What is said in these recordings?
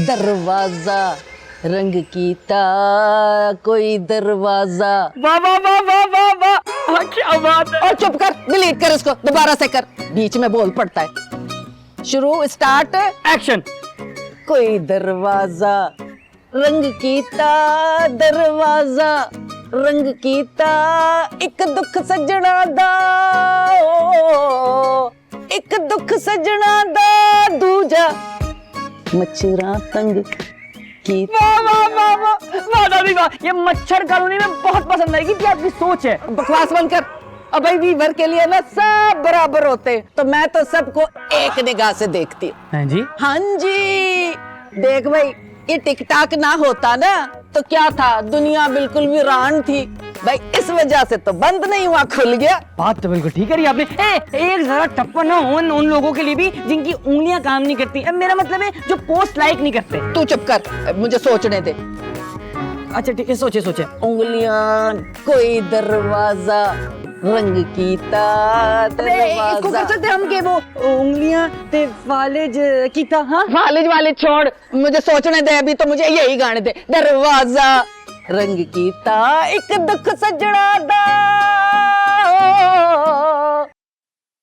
दरवाजा रंग कीता कोई दरवाजा। वाह वाह वाह वाह वाह वाह, क्या बात है। और चुप कर, डिलीट कर इसको, दोबारा से कर, बीच में बोल पड़ता है। शुरू, स्टार्ट, एक्शन। कोई दरवाजा रंग कीता दरवाजा रंग कीता एक दुख सजना दा, एक दुख सजना दा दूजा मच्छरा तंग की। वाह वाह वाह वाह वाह दादी वाह, ये मच्छर कॉलोनी में बहुत पसंद आएगी कि आपकी सोच है। बकवास बंद कर। अब भाई वीवर के लिए ना सब बराबर होते, तो मैं तो सबको एक निगाह से देखती हूँ। हाँ जी, हाँ जी, देख भाई, ये टिकटॉक ना होता ना तो क्या था, दुनिया बिल्कुल वीरान थी भाई, इस वजह से तो बंद नहीं हुआ, खुल गया। बात तो बिल्कुल ठीक करी आपने। एक जरा टप्पा ना हो उन लोगों के लिए भी जिनकी उंगलियां काम नहीं करती। मेरा मतलब है जो पोस्ट लाइक नहीं करते। तू चुप कर, मुझे सोचने दे। अच्छा ठीक है, सोचे सोचे। उंगलियां कोई दरवाजा रंग कीता इसको कर सकते हम के वो उंगलियां ते वालेज कीता। हाँ वाले वाले छोड़, मुझे सोचने दे, अभी तो मुझे यही गाने दे। दरवाजा रंग कीता एक दुख सजना दा।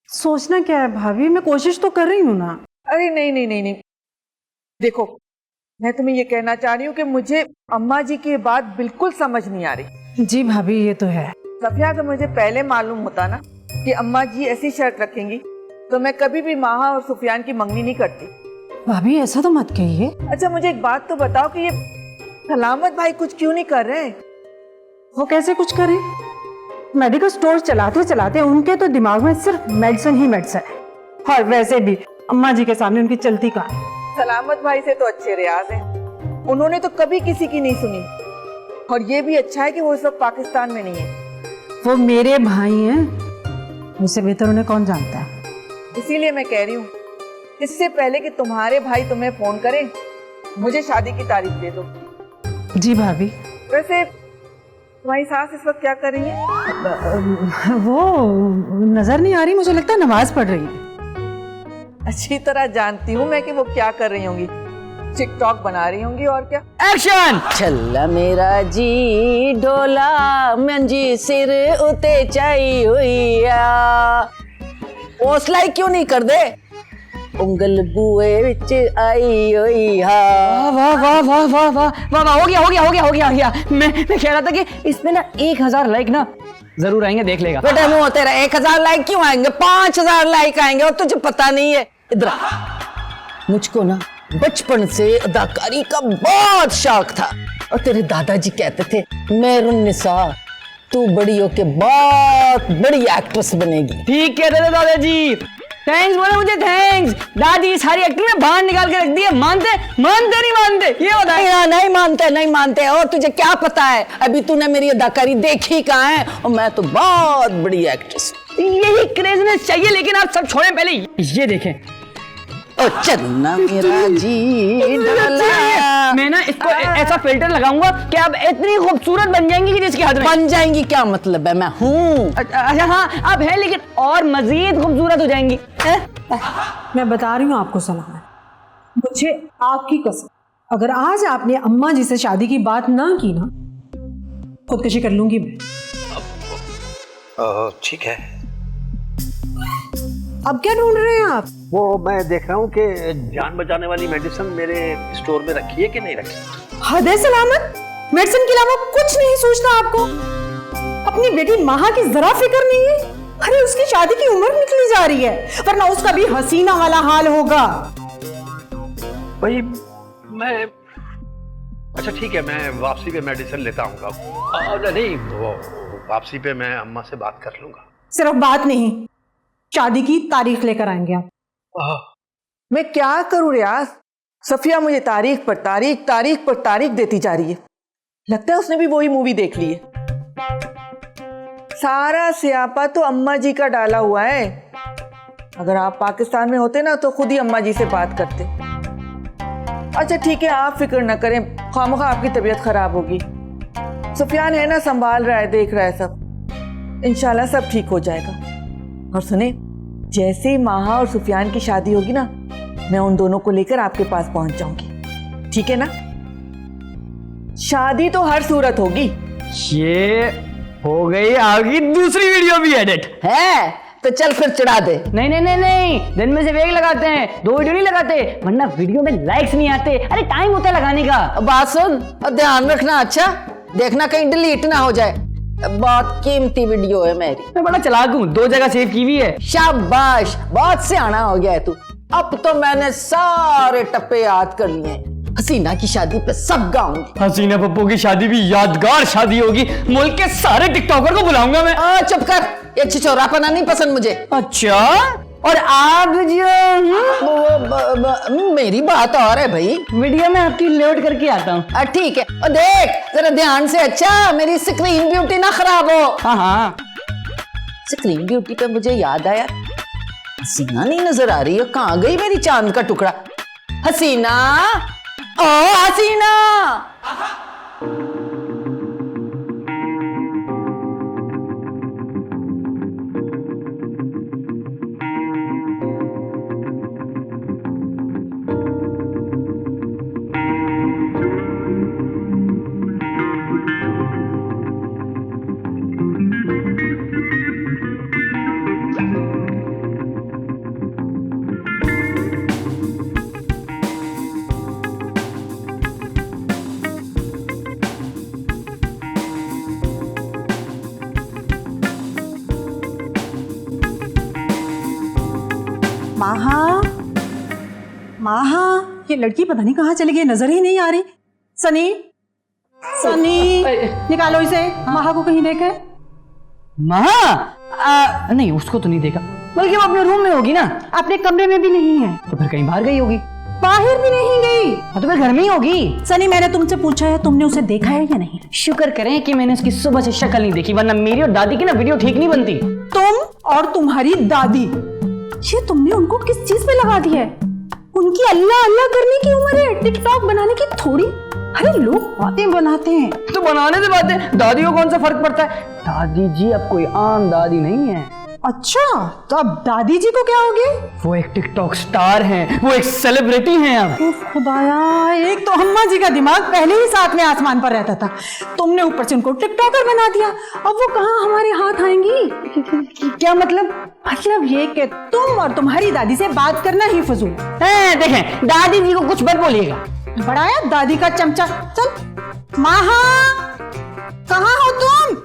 सोचना क्या है भाभी, मैं कोशिश तो कर रही हूँ ना। अरे नहीं नहीं नहीं नहीं, देखो मैं तुम्हें ये कहना चाह रही हूँ कि मुझे अम्मा जी की बात बिल्कुल समझ नहीं आ रही। जी भाभी, ये तो है। सफिया, अगर मुझे पहले मालूम होता ना कि अम्मा जी ऐसी शर्त रखेंगी तो मैं कभी भी माहा और सुफियान की मंगनी नहीं करती। भाभी ऐसा तो मत कहिए। अच्छा मुझे एक बात तो बताओ कि ये सलामत भाई कुछ क्यों नहीं कर रहे हैं? वो कैसे कुछ करें? मेडिकल स्टोर चलाते चलाते उनके तो दिमाग में सिर्फ मेडिसिन ही मेडिसिन है। और वैसे भी अम्मा जी के सामने उनकी चलती कहाँ। सलामत भाई से तो अच्छे रियाज हैं, उन्होंने तो कभी किसी की नहीं सुनी। और ये भी अच्छा है कि वो इस वक्त पाकिस्तान में नहीं है। वो मेरे भाई हैं, मुझसे बेहतर उन्हें कौन जानता है। इसीलिए मैं कह रही हूँ, इससे पहले कि तुम्हारे भाई तुम्हें फोन करें, मुझे शादी की तारीख दे दो। जी भाभी। वैसे तुम्हारी सास इस वक्त क्या कर रही है? वो नजर नहीं आ रही, मुझे लगता है नमाज पढ़ रही है। अच्छी तरह जानती हूँ मैं कि वो क्या कर रही होंगी, टिकटॉक बना रही होंगी और क्या। एक्शन। छल्ला मेरा जी डोला मंजी सिर उते चाई हुईया। हौसला क्यों नहीं कर दे, उंगल बुए विच आई हुई हा। वाह वाह वाह वाह वाह वाह वाह, हो गया हो गया हो गया हो गया हो गया। मैं कह रहा था कि इसमें ना 1000 लाइक ना जरूर आएंगे, देख लेगा। बेटा मुंह तेरा 1000 लाइक क्यों आएंगे, 5000 लाइक आएंगे, और तुझे पता नहीं है। इधर मुझको ना बचपन से अदाकारी का बहुत शौक था, और तेरे दादाजी कहते थे मेहरुन्निसा तू बड़ी होके बहुत बड़ी एक्ट्रेस बनेगी। ठीक कहते थे दादाजी। थैंक्स बोले मुझे, थैंक्स। दादी सारी एक्टिंग में बाहर निकाल के रख दी है। मानते मानते नहीं मानते, ये बताए। नहीं मानते नहीं मानते। और तुझे क्या पता है, अभी तूने मेरी अदाकारी देखी कहाँ है, और मैं तो बहुत बड़ी एक्ट्रेस। यही क्रेजनेस चाहिए, लेकिन आप सब छोड़ें, पहले ये देखें। ओ चन्ना मेरा जी डोला। मैं ना इसको ऐसा फिल्टर लगाऊंगा कि आप इतनी खूबसूरत बन जाएंगी कि जिसकी हद नहीं। बन जाएंगी क्या मतलब है, मैं हूँ। अच्छा हाँ आप हैं, लेकिन और मजीद खूबसूरत हो जाएंगी। मैं बता रही हूँ आपको सलामत, मुझे आपकी कसम, अगर आज आपने अम्मा जी से शादी की बात ना की ना, खुदकशी कर लूंगी मैं। ठीक है। अब क्या ढूंढ रहे हैं आप? वो मैं देख रहा हूँ कि जान बचाने वाली मेडिसिन मेरे स्टोर में रखी है कि नहीं रखी। हद है सलामत, मेडिसिन के अलावा कुछ नहीं सोचना आपको। अपनी बेटी माहा की जरा फिक्र नहीं है। अरे उसकी शादी की उम्र निकली जा रही है, वरना उसका भी हसीना वाला हाल होगा। भाई मैं, अच्छा ठीक है, मैं वापसी पे मेडिसिन लेता हूँ। नहीं, वो वापसी पे मैं अम्मा से बात कर लूंगा। सिर्फ बात नहीं, शादी की तारीख लेकर आएंगे आप। मैं क्या करूं रियाज, सफिया मुझे तारीख पर तारीख देती जा रही है। लगता है उसने भी वही मूवी देख ली है। सारा स्यापा तो अम्मा जी का डाला हुआ है। अगर आप पाकिस्तान में होते ना तो खुद ही अम्मा जी से बात करते। अच्छा ठीक है, आप फिक्र न करें, खामखा आपकी तबीयत खराब होगी। सुफियान है ना, संभाल रहा है, देख रहा है सब। इंशाल्लाह सब ठीक हो जाएगा। और सुने, जैसे ही माहा और सुफियान की शादी होगी ना, मैं उन दोनों को लेकर आपके पास पहुंच जाऊंगी। ठीक है ना? शादी तो हर सूरत होगी। ये हो गई आपकी दूसरी वीडियो भी एडिट। है तो चल फिर चढ़ा दे। नहीं नहीं नहीं नहीं, दिन में सिर्फ एक लगाते हैं, 2 वीडियो नहीं लगाते, वरना वीडियो में लाइक्स नहीं आते। अरे टाइम होता है लगाने का। अब बात सुन और ध्यान रखना, अच्छा देखना कहीं डिलीट ना हो जाए, बहुत कीमती वीडियो है मेरी। मैं बड़ा चालाक हूँ, 2 जगह सेव की हुई है। शाबाश, बहुत सियाना हो गया है तू। अब तो मैंने सारे टप्पे याद कर लिए हैं। हसीना की शादी पे सब गाऊंगी। हसीना पप्पू की शादी भी यादगार शादी होगी, मुल्क के सारे टिकटॉकर को बुलाऊंगा मैं। चुप कर, ये छिछोरापना नहीं पसंद मुझे। अच्छा, और आप जो मेरी बात और है भाई। वीडियो में आपकी लोड करके आता हूँ। ठीक है, और देख जरा ध्यान से, अच्छा मेरी स्क्रीन ब्यूटी ना खराब हो। हाँ हाँ, स्क्रीन ब्यूटी पे मुझे याद आया, हसीना नहीं नजर आ रही है, कहाँ गई मेरी चांद का टुकड़ा? हसीना, ओ हसीना। माहा, ये लड़की पता नहीं कहाँ चली गई, नजर ही नहीं आ रही। सनी, सनी, निकालो इसे। माहा को कहीं देखा है? माँ नहीं, उसको तो नहीं देखा, बल्कि वो अपने रूम में होगी ना। अपने कमरे में भी नहीं है तो फिर कहीं बाहर गई होगी। बाहर भी नहीं गई। हाँ, तो फिर घर में ही होगी। सनी, मैंने तुमसे पूछा है, तुमने उसे देखा है या नहीं? शुक्र करें कि मैंने उसकी सुबह से शक्ल नहीं देखी, वरना मेरी और दादी की ना वीडियो ठीक नहीं बनती। तुम और तुम्हारी दादी, ये तुमने उनको किस चीज पे लगा दिया है? उनकी अल्लाह अल्लाह करने की उम्र है, टिकटॉक बनाने की थोड़ी। अरे लोग बातें बनाते हैं तो बनाने से बातें, दादी को कौन सा फर्क पड़ता है? दादी जी अब कोई आम दादी नहीं है। अच्छा, तो अब दादी जी को क्या हो गया? वो एक टिकटॉक स्टार हैं, वो एक सेलिब्रिटी हैं अब। उफ खुदाया, एक तो अम्मा जी का दिमाग पहले ही साथ में आसमान पर रहता था, तुमने ऊपर से उनको टिकटॉकर बना दिया। अब वो कहाँ हमारे हाथ आएंगी? क्या मतलब? मतलब ये कि तुम और तुम्हारी दादी से बात करना ही फजूल है। देखें, दादी जी को कुछ मत बोलिएगा। बढ़ाया दादी का चमचा। चल माहा, कहाँ हो तुम?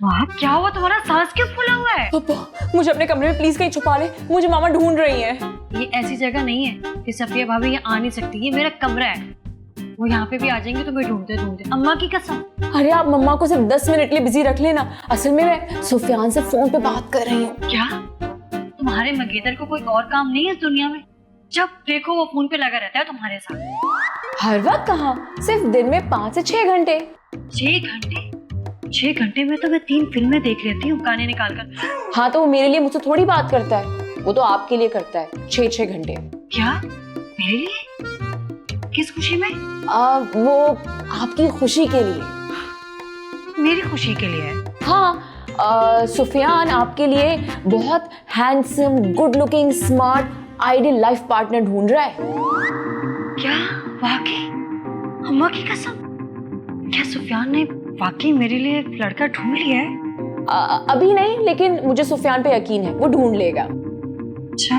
वाह, क्या हुआ? तुम्हारा सांस क्यों फूला हुआ है? पापा, मुझे अपने कमरे में प्लीज कहीं छुपा ले, मुझे मामा ढूंढ रही हैं। ये ऐसी जगह नहीं है कि सफिया भाभी यहाँ आ नहीं सकती। ये मेरा कमरा है, वो यहाँ पे भी आ जाएंगे तो मैं ढूंढते ढूंढते। अम्मा की कसम। अरे आप मम्मा को सिर्फ 10 मिनट के लिए बिजी रख लेना, असल में मैं सुफियान से फोन पे बात कर रही हूँ। क्या तुम्हारे मंगेतर को कोई और काम नहीं है इस दुनिया में? जब देखो वो फोन पे लगा रहता है तुम्हारे साथ। हर वक्त कहाँ, सिर्फ दिन में 5 से 6 घंटे। 6 घंटे? 6 घंटे में तो मैं 3 फिल्में देख लेती हूँ गाने निकाल कर। हाँ तो वो मेरे लिए मुझसे थोड़ी बात करता है, वो तो आपके लिए करता है 6-6 घंटे। क्या मेरे लिए? किस खुशी में? वो आपकी खुशी के लिए। मेरी खुशी के लिए है? हाँ, सुफियान आपके लिए बहुत handsome, good looking, smart, ideal life partner ढूंढ रहा है। क्या वाकई? अम्मा की कसम, क्या सुफियान ने वाकई मेरे लिए लड़का ढूंढ लिया है? अभी नहीं, लेकिन मुझे सुफियान पे यकीन है, वो ढूंढ लेगा। अच्छा,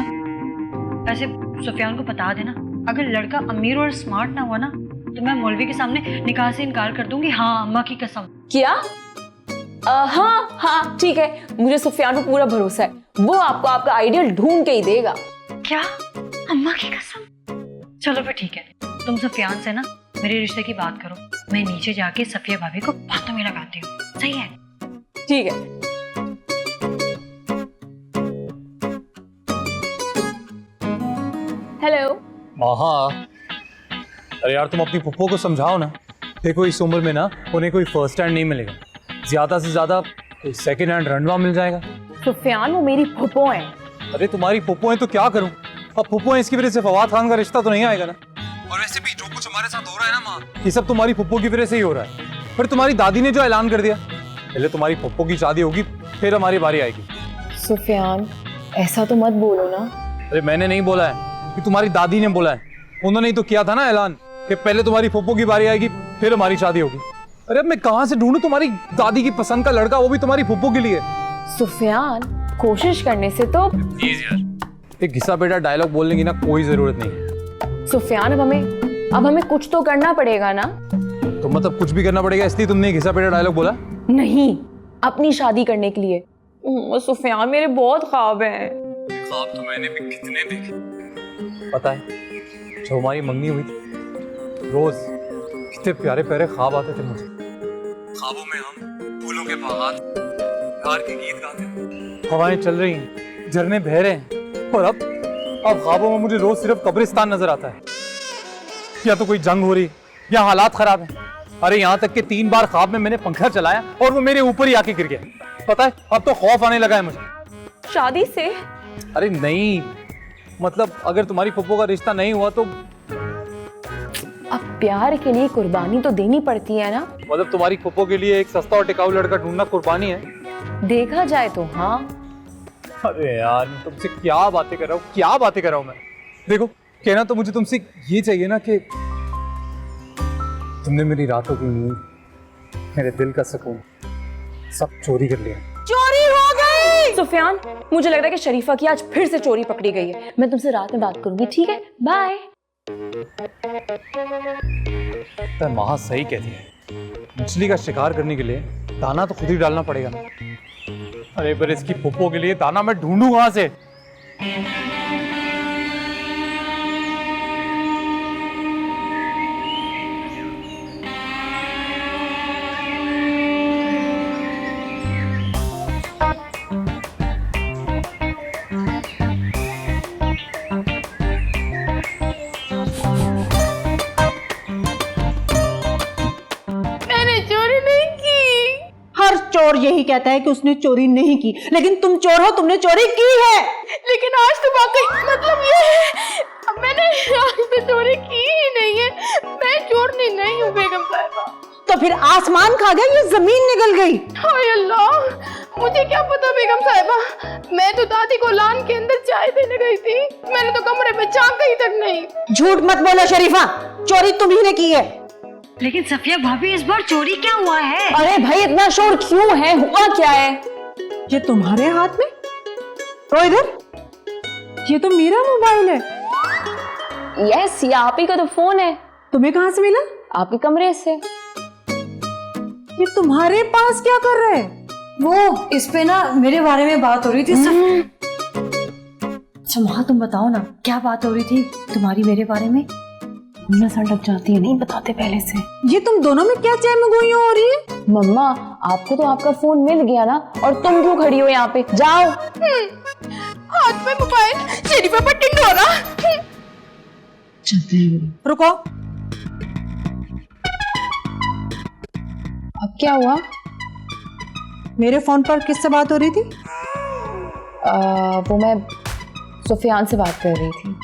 वैसे सुफियान को बता देना, अगर लड़का अमीर और स्मार्ट ना हुआ ना तो मैं मौलवी के सामने निकाह से इनकार कर दूंगी। हाँ, अम्मा की कसम। क्या? हाँ हाँ ठीक है, मुझे सुफियान पे पूरा भरोसा है, वो आपको आपका आइडियल ढूंढ के ही देगा। क्या? अम्मा की कसम? चलो फिर ठीक है, तुम सुफियान से ना मेरे रिश्ते की बात करो, मैं नीचे जाके सफिया भाभी को बातों में लगाती हूँ। सही है? ठीक है। हेलो माहा, अरे यार तुम अपनी पुप्पो को समझाओ ना। देखो इस उम्र में ना उन्हें कोई फर्स्ट हैंड नहीं मिलेगा, ज्यादा से ज्यादा सेकंड हैंड रंडवा मिल जाएगा। सुफियान वो मेरी फुप्पो है। अरे तुम्हारी पुप्पो है तो क्या करूं? अब पुप्पो है इसकी वजह से फवाद खान का रिश्ता तो नहीं आएगा ना। और वैसे भी जो कुछ हमारे साथ हो रहा है ना हाँ, ये सब तुम्हारी फुप्पो की वजह से ही हो रहा है। पर तुम्हारी दादी ने जो ऐलान कर दिया, पहले तुम्हारी फुप्पो की शादी होगी फिर हमारी बारी आएगी। सुफियान, ऐसा तो मत बोलो ना। अरे मैंने नहीं बोला है, कि तुम्हारी दादी ने बोला है। उन्होंने ही तो किया था ना ऐलान कि पहले तुम्हारी फुप्पो की बारी आएगी फिर हमारी शादी होगी। अरे अब मैं कहाँ से ढूंढूं तुम्हारी दादी की पसंद का लड़का, वो भी तुम्हारी फुप्पो के लिए। सुफियान, कोशिश करने से तो। प्लीज यार, एक घिसा पेटा डायलॉग बोलने की ना कोई जरूरत नहीं है। सुफियान, अब हमें कुछ तो करना पड़ेगा ना। तो मतलब कुछ भी करना पड़ेगा इसलिए तुमने घिसा पेटा डायलॉग बोला? नहीं, अपनी शादी करने के लिए। सुफियान, मेरे बहुत ख्वाब हैं। ख्वाब तो मैंने भी कितने देखे पता है। जब हमारी मंगनी हुई थी, रोज कितने प्यारे प्यारे ख्वाब आते थे मुझे। ख्वाबों में हम फूलों के बागान, प्यार के गीत गाते हैं, हवाएं चल रही हैं, झरने बह रहे हैं। और अब ख्वाबों में मुझे रोज सिर्फ कब्रिस्तान नजर आता है, या तो कोई जंग हो रही या हालात खराब है। अरे यहाँ तक कि 3 बार ख्वाब में मैंने पंखा चलाया और वो मेरे ऊपर ही आके गिर गया। पता है, अब तो खौफ आने लगा है मुझे। शादी से? अरे नहीं, मतलब अगर तुम्हारी फुप्पो का रिश्ता नहीं हुआ तो। अब प्यार के लिए कुर्बानी तो देनी पड़ती है ना। मतलब तुम्हारी फुप्पो के लिए एक सस्ता और टिकाऊ लड़का ढूंढना कुर्बानी है? देखा जाए तो हाँ। अरे यार, मैं तुमसे क्या बातें कर रहा हूँ मैं। देखो, कहना तो मुझे तुमसे ये चाहिए ना कि तुमने मेरी रातों की नींद, मेरे दिल का सुकून सब चोरी कर लिया। चोरी हो गई। सुफियान, मुझे लग रहा है कि शरीफा की आज फिर से चोरी पकड़ी गई है। मैं तुमसे रात में बात करूंगी, ठीक है? बाय। माँ सही कहती है, मछली का शिकार करने के लिए दाना तो खुद ही डालना पड़ेगा ना। अरे पर इसकी फुप्पो के लिए दाना मैं ढूंढूं कहां से? हर चोर यही कहता है कि उसने चोरी नहीं की, लेकिन तुम चोर हो, तुमने चोरी की है। लेकिन आज तो वाकई मतलब ये है, मैंने आज तो चोरी की ही नहीं है। मैं चोरनी नहीं हूँ बेगम साहिबा। तो फिर आसमान खा गया, ये जमीन निकल गई। हाय अल्लाह, मुझे क्या पता बेगम साहिबा। मैं तो दादी को लान के अंदर चाय देने गई थी, मैंने तो कमरे में झांका तक नहीं। झूठ मत बोलो शरीफा, चोरी तुम्ही ने की है। लेकिन सफिया भाभी, इस बार चोरी क्या हुआ है? अरे भाई, इतना शोर क्यों है? हुआ क्या है? ये तुम्हारे हाथ में? तो इधर, ये तो मेरा मोबाइल है। यस, ये आप ही का तो फोन है। तुम्हें कहाँ से मिला? आपके कमरे से। ये तुम्हारे पास क्या कर रहे हैं? वो इस पे ना मेरे बारे में बात हो रही थी। अच्छा माँ, तुम बताओ ना क्या बात हो रही थी तुम्हारी मेरे बारे में? ना सर लग जाती है, नहीं बताते पहले से। ये तुम दोनों में क्या चहमगोइयां हो रही है? मम्मा, आपको तो आपका फोन मिल गया ना, और तुम क्यों खड़ी हो यहाँ पे? जाओ। हाथ में मोबाइल, शरीफा पर टिंडोरा। रुको, अब क्या हुआ? मेरे फोन पर किससे बात हो रही थी? वो मैं सुफियान से बात कर रही थी।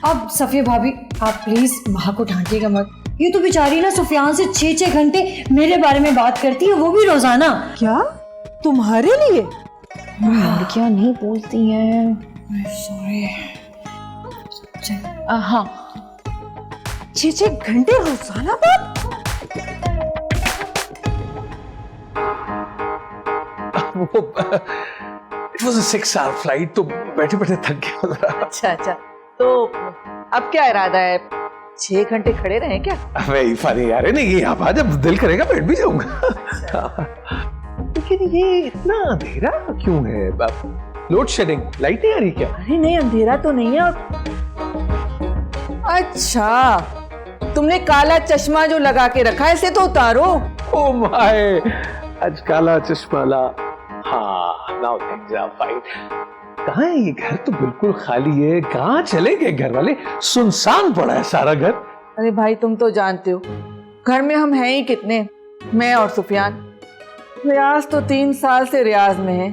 अब सफिया भाभी, आप प्लीज माँ को डांटिएगा मत। ये तो बेचारी ना सुफियान से 6-6 घंटे मेरे बारे में बात करती है, वो भी रोजाना। क्या तुम्हारे लिए? लड़कियां नहीं बोलती हैं। सॉरी। हाँ, 6-6 घंटे रोजाना बात? It was a 6-hour flight, तो बैठे बैठे थक गया। अच्छा, तो अब क्या इरादा है? 6 घंटे खड़े रहे क्या? वही फनी यार, नहीं आप आ, जब दिल करेगा बैठ भी जाऊंगा। लेकिन ये इतना अंधेरा क्यों है? लोड शेडिंग, लाइट नहीं आ रही क्या? अरे नहीं, अंधेरा तो नहीं है। अच्छा, तुमने काला चश्मा जो लगा के रखा है इसे तो उतारो। ओ माय, आज काला चश्मा ला। हाँ, नाउ थिंग्स आर फाइन। कहाँ है ये घर? तो बिल्कुल खाली है। कहाँ चले गए घर वाले? सुनसान पड़ा है सारा घर। अरे भाई, तुम तो जानते हो घर में हम हैं ही कितने, मैं और सुफियान। रियाज तो 3 साल से रियाज में है।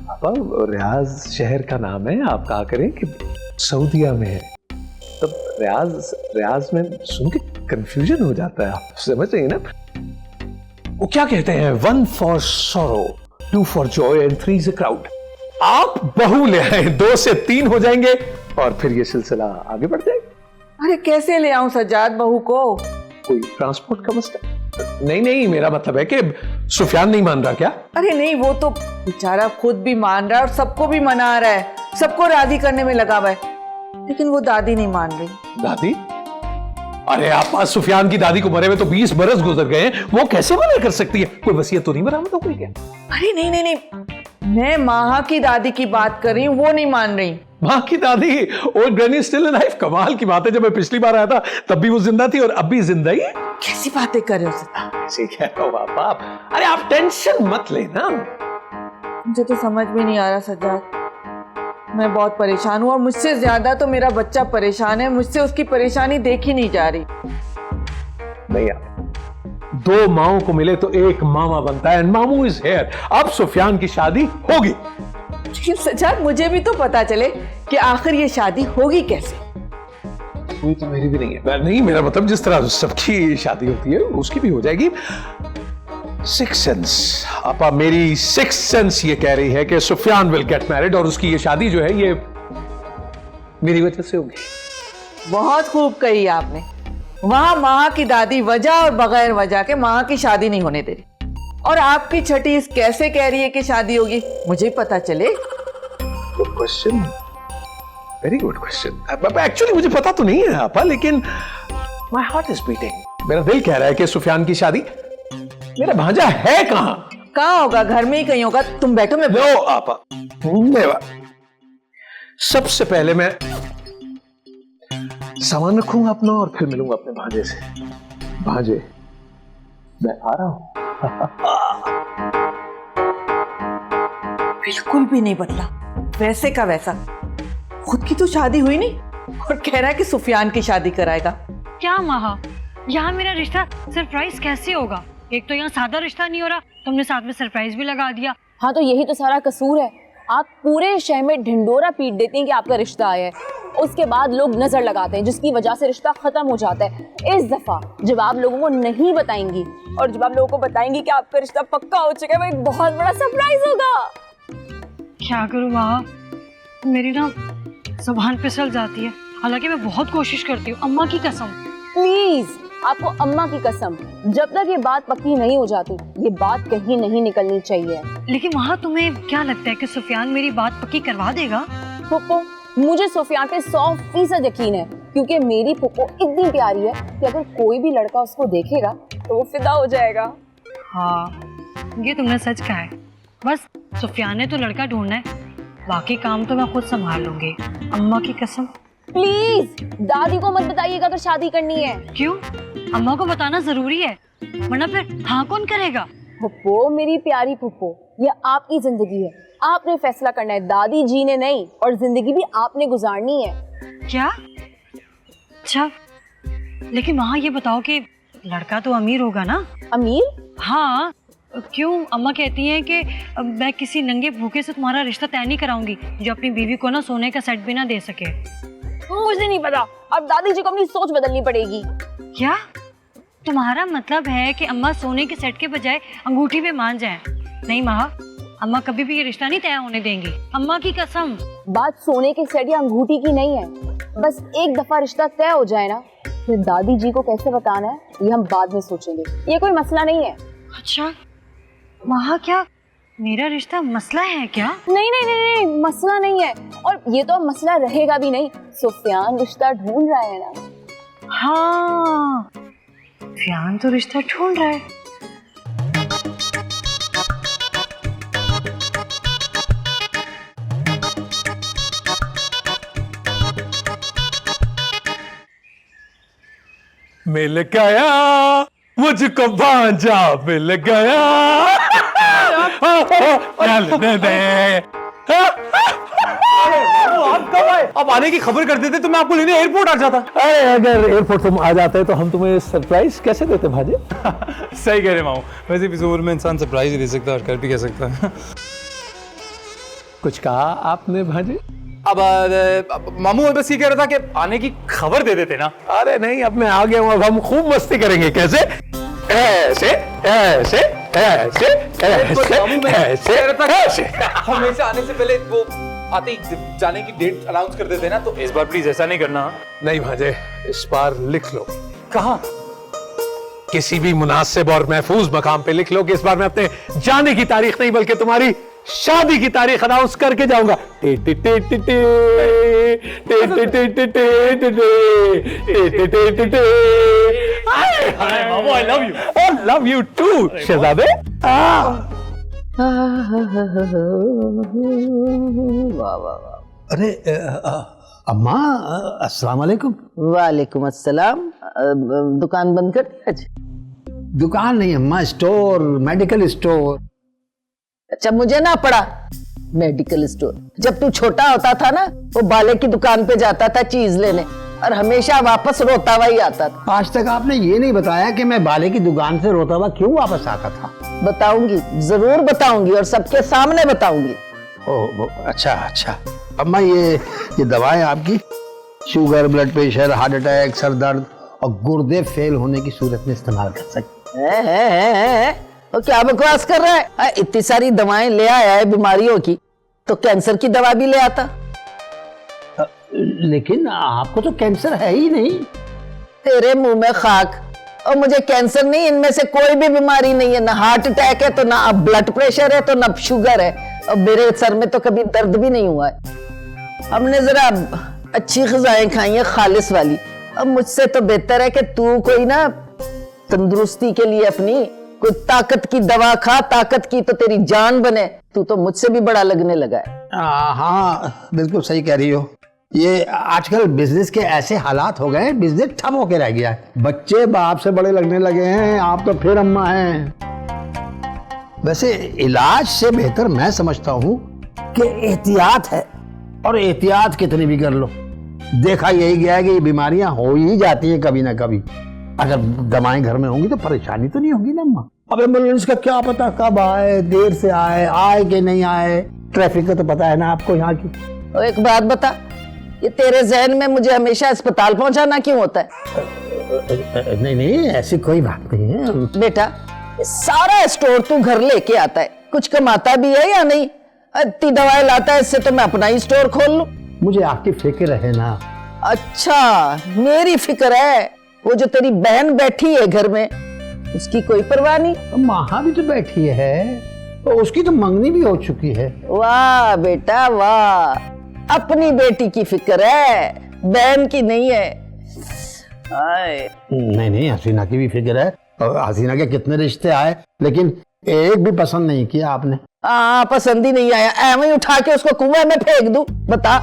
पापा, रियाज शहर का नाम है, आप कहा करें कि सऊदीया में है। तब रियाज में सुन के कंफ्यूजन हो जाता है, आप समझ रही हैं ना? वो क्या कहते हैं, 1 for sorrow, 2 for Joy and 3 is a crowd. आप बहू ले आए, 2 से 3 हो जाएंगे और फिर ये सिलसिला आगे बढ़ जाएगा। अरे कैसे ले आऊं सज्जाद बहू को? कोई ट्रांसपोर्ट का मसला? नहीं, मेरा मतलब है कि सुफियान नहीं मान रहा क्या? अरे नहीं, वो तो बेचारा खुद भी मान रहा है और सबको भी मना रहा है, सबको राजी करने में लगा हुआ है, लेकिन वो दादी नहीं मान रही। दादी? अरे आप सुफियान की दादी को मरे हुए तो 20 बरस गुजर गए हैं, वो कैसे मना कर सकती है? कोई वसीयत तो नहीं बरामद हो गई क्या? अरे नहीं, मैं माहा की दादी की बात कर रही हूँ, वो नहीं मान रही। माँ की दादी? Old granny still alive? कमाल की बात है, जब मैं पिछली बार आया था तब भी वो जिंदा थी और अब भी जिंदा ही है। कैसी बातें कर रहे हो? ऐसे कह रहा हूं आप। अरे आप टेंशन मत लेना। मुझे तो समझ में नहीं आ रहा सज्जाद, मैं बहुत परेशान हूँ और मुझसे ज्यादा तो मेरा बच्चा परेशान है, मुझसे उसकी परेशानी देखी नहीं जा रही। नहीं यार, 2 माओं को मिले तो एक मामा बनता है, एंड मामू इज हियर। अब सुफियान की शादी होगी। लेकिन सज्जाद मुझे भी तो पता चले कि आखिर ये शादी होगी कैसे। कोई तो मेरी भी नहीं है। नहीं, मेरा मतलब जिस तरह सबकी शादी होती है उसकी भी हो जाएगी। 6 सेंस, आपा मेरी 6 सेंस ये कह रही है कि सुफियान विल गेट मैरिड और उसकी ये शादी जो है ये मेरी वजह से होगी। बहुत खूब कही आपने। वहां माँ की दादी वजह और बगैर वजह के माँ की शादी नहीं होने दे रही, और आपकी छठी इस कैसे कह रही है कि शादी होगी? मुझे पता चले। Good question, very good question. Actually मुझे पता तो नहीं है आपा, लेकिन माय हार्ट इज बीटिंग। मेरा दिल कह रहा है कि सुफियान की शादी। मेरा भांजा है कहाँ होगा? घर में ही कहीं होगा। तुम बैठो, मैं लो आपा। सबसे पहले मैं सामान रखूंगा अपना और फिर मिलूंगा अपने भांजे से। भांजे, मैं आ रहा हूं। बिल्कुल भी नहीं बदला, वैसे का वैसा। खुद की तो शादी हुई नहीं और कह रहा है कि सुफियान की शादी कराएगा। क्या महा, यहाँ मेरा रिश्ता सरप्राइज कैसे होगा? एक तो यहाँ सादा रिश्ता नहीं हो रहा, तुमने साथ में सरप्राइज भी लगा दिया। हाँ तो यही तो सारा कसूर है। आप पूरे शहर में ढिंडोरा पीट देती हैं कि आपका रिश्ता आया है, उसके बाद लोग नजर लगाते हैं जिसकी वजह से रिश्ता खत्म हो जाता है। इस दफा जब आप लोगों को नहीं बताएंगी और जब आप लोगों को बताएंगी कि आपका रिश्ता पक्का हो चुका है, वो एक बहुत बड़ा सरप्राइज होगा। क्या करूँ महा, मेरी ना जुबान फिसल जाती है, हालांकि मैं बहुत कोशिश करती हूँ। अम्मा की कसम, प्लीज, आपको अम्मा की कसम, जब तक ये बात पक्की नहीं हो जाती ये बात कहीं नहीं निकलनी चाहिए। लेकिन वहाँ तुम्हें क्या लगता है कि सुफियान मेरी बात पक्की करवा देगा? फुप्पो, मुझे सुफियान पे 100% यकीन है, क्योंकि मेरी फुप्पो इतनी प्यारी है कि अगर कोई भी लड़का उसको देखेगा तो वो फिदा हो जाएगा। हाँ, ये तुमने सच कहा है। बस सुफियान ने तो लड़का ढूंढना है, बाकी काम तो मैं खुद संभाल लूंगी। अम्मा की कसम। प्लीज दादी को मत बताइएगा अगर शादी करनी है। क्यों? अम्मा को बताना जरूरी है, वरना फिर हाँ कौन करेगा? फुप्पो, मेरी प्यारी फुप्पो, ये आपकी जिंदगी है, आपने फैसला करना है, दादी जी ने नहीं, और जिंदगी भी आपने गुजारनी है। क्या? अच्छा, लेकिन वहाँ ये बताओ कि लड़का तो अमीर होगा ना? अमीर? हाँ, क्यों? अम्मा कहती हैं कि मैं किसी नंगे भूखे से तुम्हारा रिश्ता तय नहीं कराऊंगी जो अपनी बीवी को ना सोने का सेट भी ना दे सके। मुझे नहीं पता, अब दादी जी को अपनी सोच बदलनी पड़ेगी। क्या तुम्हारा मतलब है कि अम्मा सोने के सेट के बजाय अंगूठी पे मान जाएं? नहीं महा, अम्मा कभी भी ये रिश्ता नहीं तय होने देंगी, अम्मा की कसम। बात सोने के सेट या अंगूठी की नहीं है, बस एक दफा रिश्ता तय हो जाए ना, फिर दादी जी को कैसे बताना है ये हम बाद में सोचेंगे, ये कोई मसला नहीं है। अच्छा महा, क्या मेरा रिश्ता मसला है क्या? नहीं नहीं नहीं नहीं, मसला नहीं है, और ये तो मसला रहेगा भी नहीं। सुफियान रिश्ता ढूंढ रहा है ना। हाँ, सुफियान तो रिश्ता ढूंढ रहा है। मिल गया मुझको भांजा, मिल गया। आप कब आए? आप आने की खबर कर देते तो मैं आपको लेने एयरपोर्ट आ जाता। अरे अगर एयरपोर्ट तुम आ जाते तो हम तुम्हें सरप्राइज कैसे देते भांजे? सही कह रहे माऊ, वैसे भी ज़रूर में इंसान सरप्राइज ही दे सकता है और कर भी कह सकता है। कुछ कहा आपने भांजे? अब मामू मैं बस ये कह रहा था कि आने की खबर दे देते ना। अरे नहीं, अब मैं आ गया हूं, अब हम खूब मस्ती करेंगे। कैसे? ऐसे ऐसे ऐसे ऐसे ऐसे। हमेशा आने से पहले वो आते ही जाने की डेट अनाउंस कर देते ना, तो इस बार प्लीज ऐसा नहीं करना। नहीं भांजे, इस बार लिख लो, कहाँ? किसी भी मुनासिब और महफूज मकाम पे लिख लो कि इस बार मैं अपने जाने की तारीख नहीं बल्कि तुम्हारी शादी की तारीख अनाउंस करके जाऊंगा। मामू I love you. Oh, love you too, शहजादे। अरे अम्मा, अस्सलाम वालेकुम। वालेकुम अस्सलाम। दुकान बंद कर दी आज? दुकान नहीं अम्मा, स्टोर, मेडिकल स्टोर। अच्छा, मुझे ना पड़ा मेडिकल स्टोर। जब तू छोटा होता था ना, वो बाले की दुकान पे जाता था चीज लेने और हमेशा वापस रोता हुआ ही आता था। आज तक आपने ये नहीं बताया कि मैं बाले की दुकान से रोता हुआ क्यों वापस आता था। बताऊंगी, जरूर बताऊंगी और सबके सामने बताऊंगी। ओह अच्छा अच्छा। अम्मा ये दवाएं आपकी sugar, blood pressure, heart attack, sir दर्द और गुर्दे फेल होने की सूरत में इस्तेमाल कर सकते हैं। वो क्या बकवास कर रहा है? इतनी सारी दवाएं ले आया है बीमारियों की, तो कैंसर की दवा भी ले आता। लेकिन आपको तो कैंसर है ही नहीं। तेरे मुंह में खाक। और मुझे कैंसर नहीं, इनमें से कोई भी बीमारी नहीं है। ना हार्ट अटैक है, तो ना अब ब्लड प्रेशर है, तो ना शुगर है। और मेरे सर में तो कभी दर्द भी नहीं हुआ है। हमने जरा अच्छी ग़िज़ाएं खाई है, खालिस वाली। अब मुझसे तो बेहतर है कि तू कोई ना तंदुरुस्ती के लिए अपनी कोई ताकत की दवा खा, ताकत की तो तेरी जान बने। तू तो मुझसे भी बड़ा लगने लगा है। हाँ बिल्कुल सही कह रही हो। ये आजकल बिजनेस के ऐसे हालात हो गए, बिजनेस ठप होके रह गया है। बच्चे बाप से बड़े लगने लगे हैं, आप तो फिर अम्मा हैं। वैसे इलाज से बेहतर मैं समझता हूँ कि एहतियात है, और एहतियात कितनी भी कर लो, देखा यही गया है कि ये बीमारियां हो ही जाती है कभी ना कभी। अगर दवाएं घर में होंगी तो परेशानी तो नहीं होगी ना अम्मा। अब एम्बुलेंस का क्या पता कब आए, देर से आए कि नहीं आए। ट्रैफिक का तो पता है ना आपको यहाँ की। और एक बात बता, ये तेरे जहन में मुझे हमेशा अस्पताल पहुंचाना क्यों होता है? नहीं ऐसी कोई बात नहीं है बेटा। सारा स्टोर तू घर लेके आता है, कुछ कमाता भी है या नहीं? इतनी दवाएं लाता है, इससे तो मैं अपना ही स्टोर खोल लूं। मुझे आपकी फिक्र है ना। अच्छा, मेरी फिक्र है। वो जो तेरी बहन बैठी है घर में, उसकी कोई परवाह नहीं। माँ भी तो बैठी है, तो उसकी तो मंगनी भी हो चुकी है। वाह बेटा वाह, अपनी बेटी की फिक्र है, बहन की नहीं है। नहीं हसीना की भी फिक्र है। और हसीना के कितने रिश्ते आए, लेकिन एक भी पसंद नहीं किया आपने। पसंद ही नहीं आया, ऐਵੇਂ ही उठा के उसको कुएं में फेंक दूं? बता,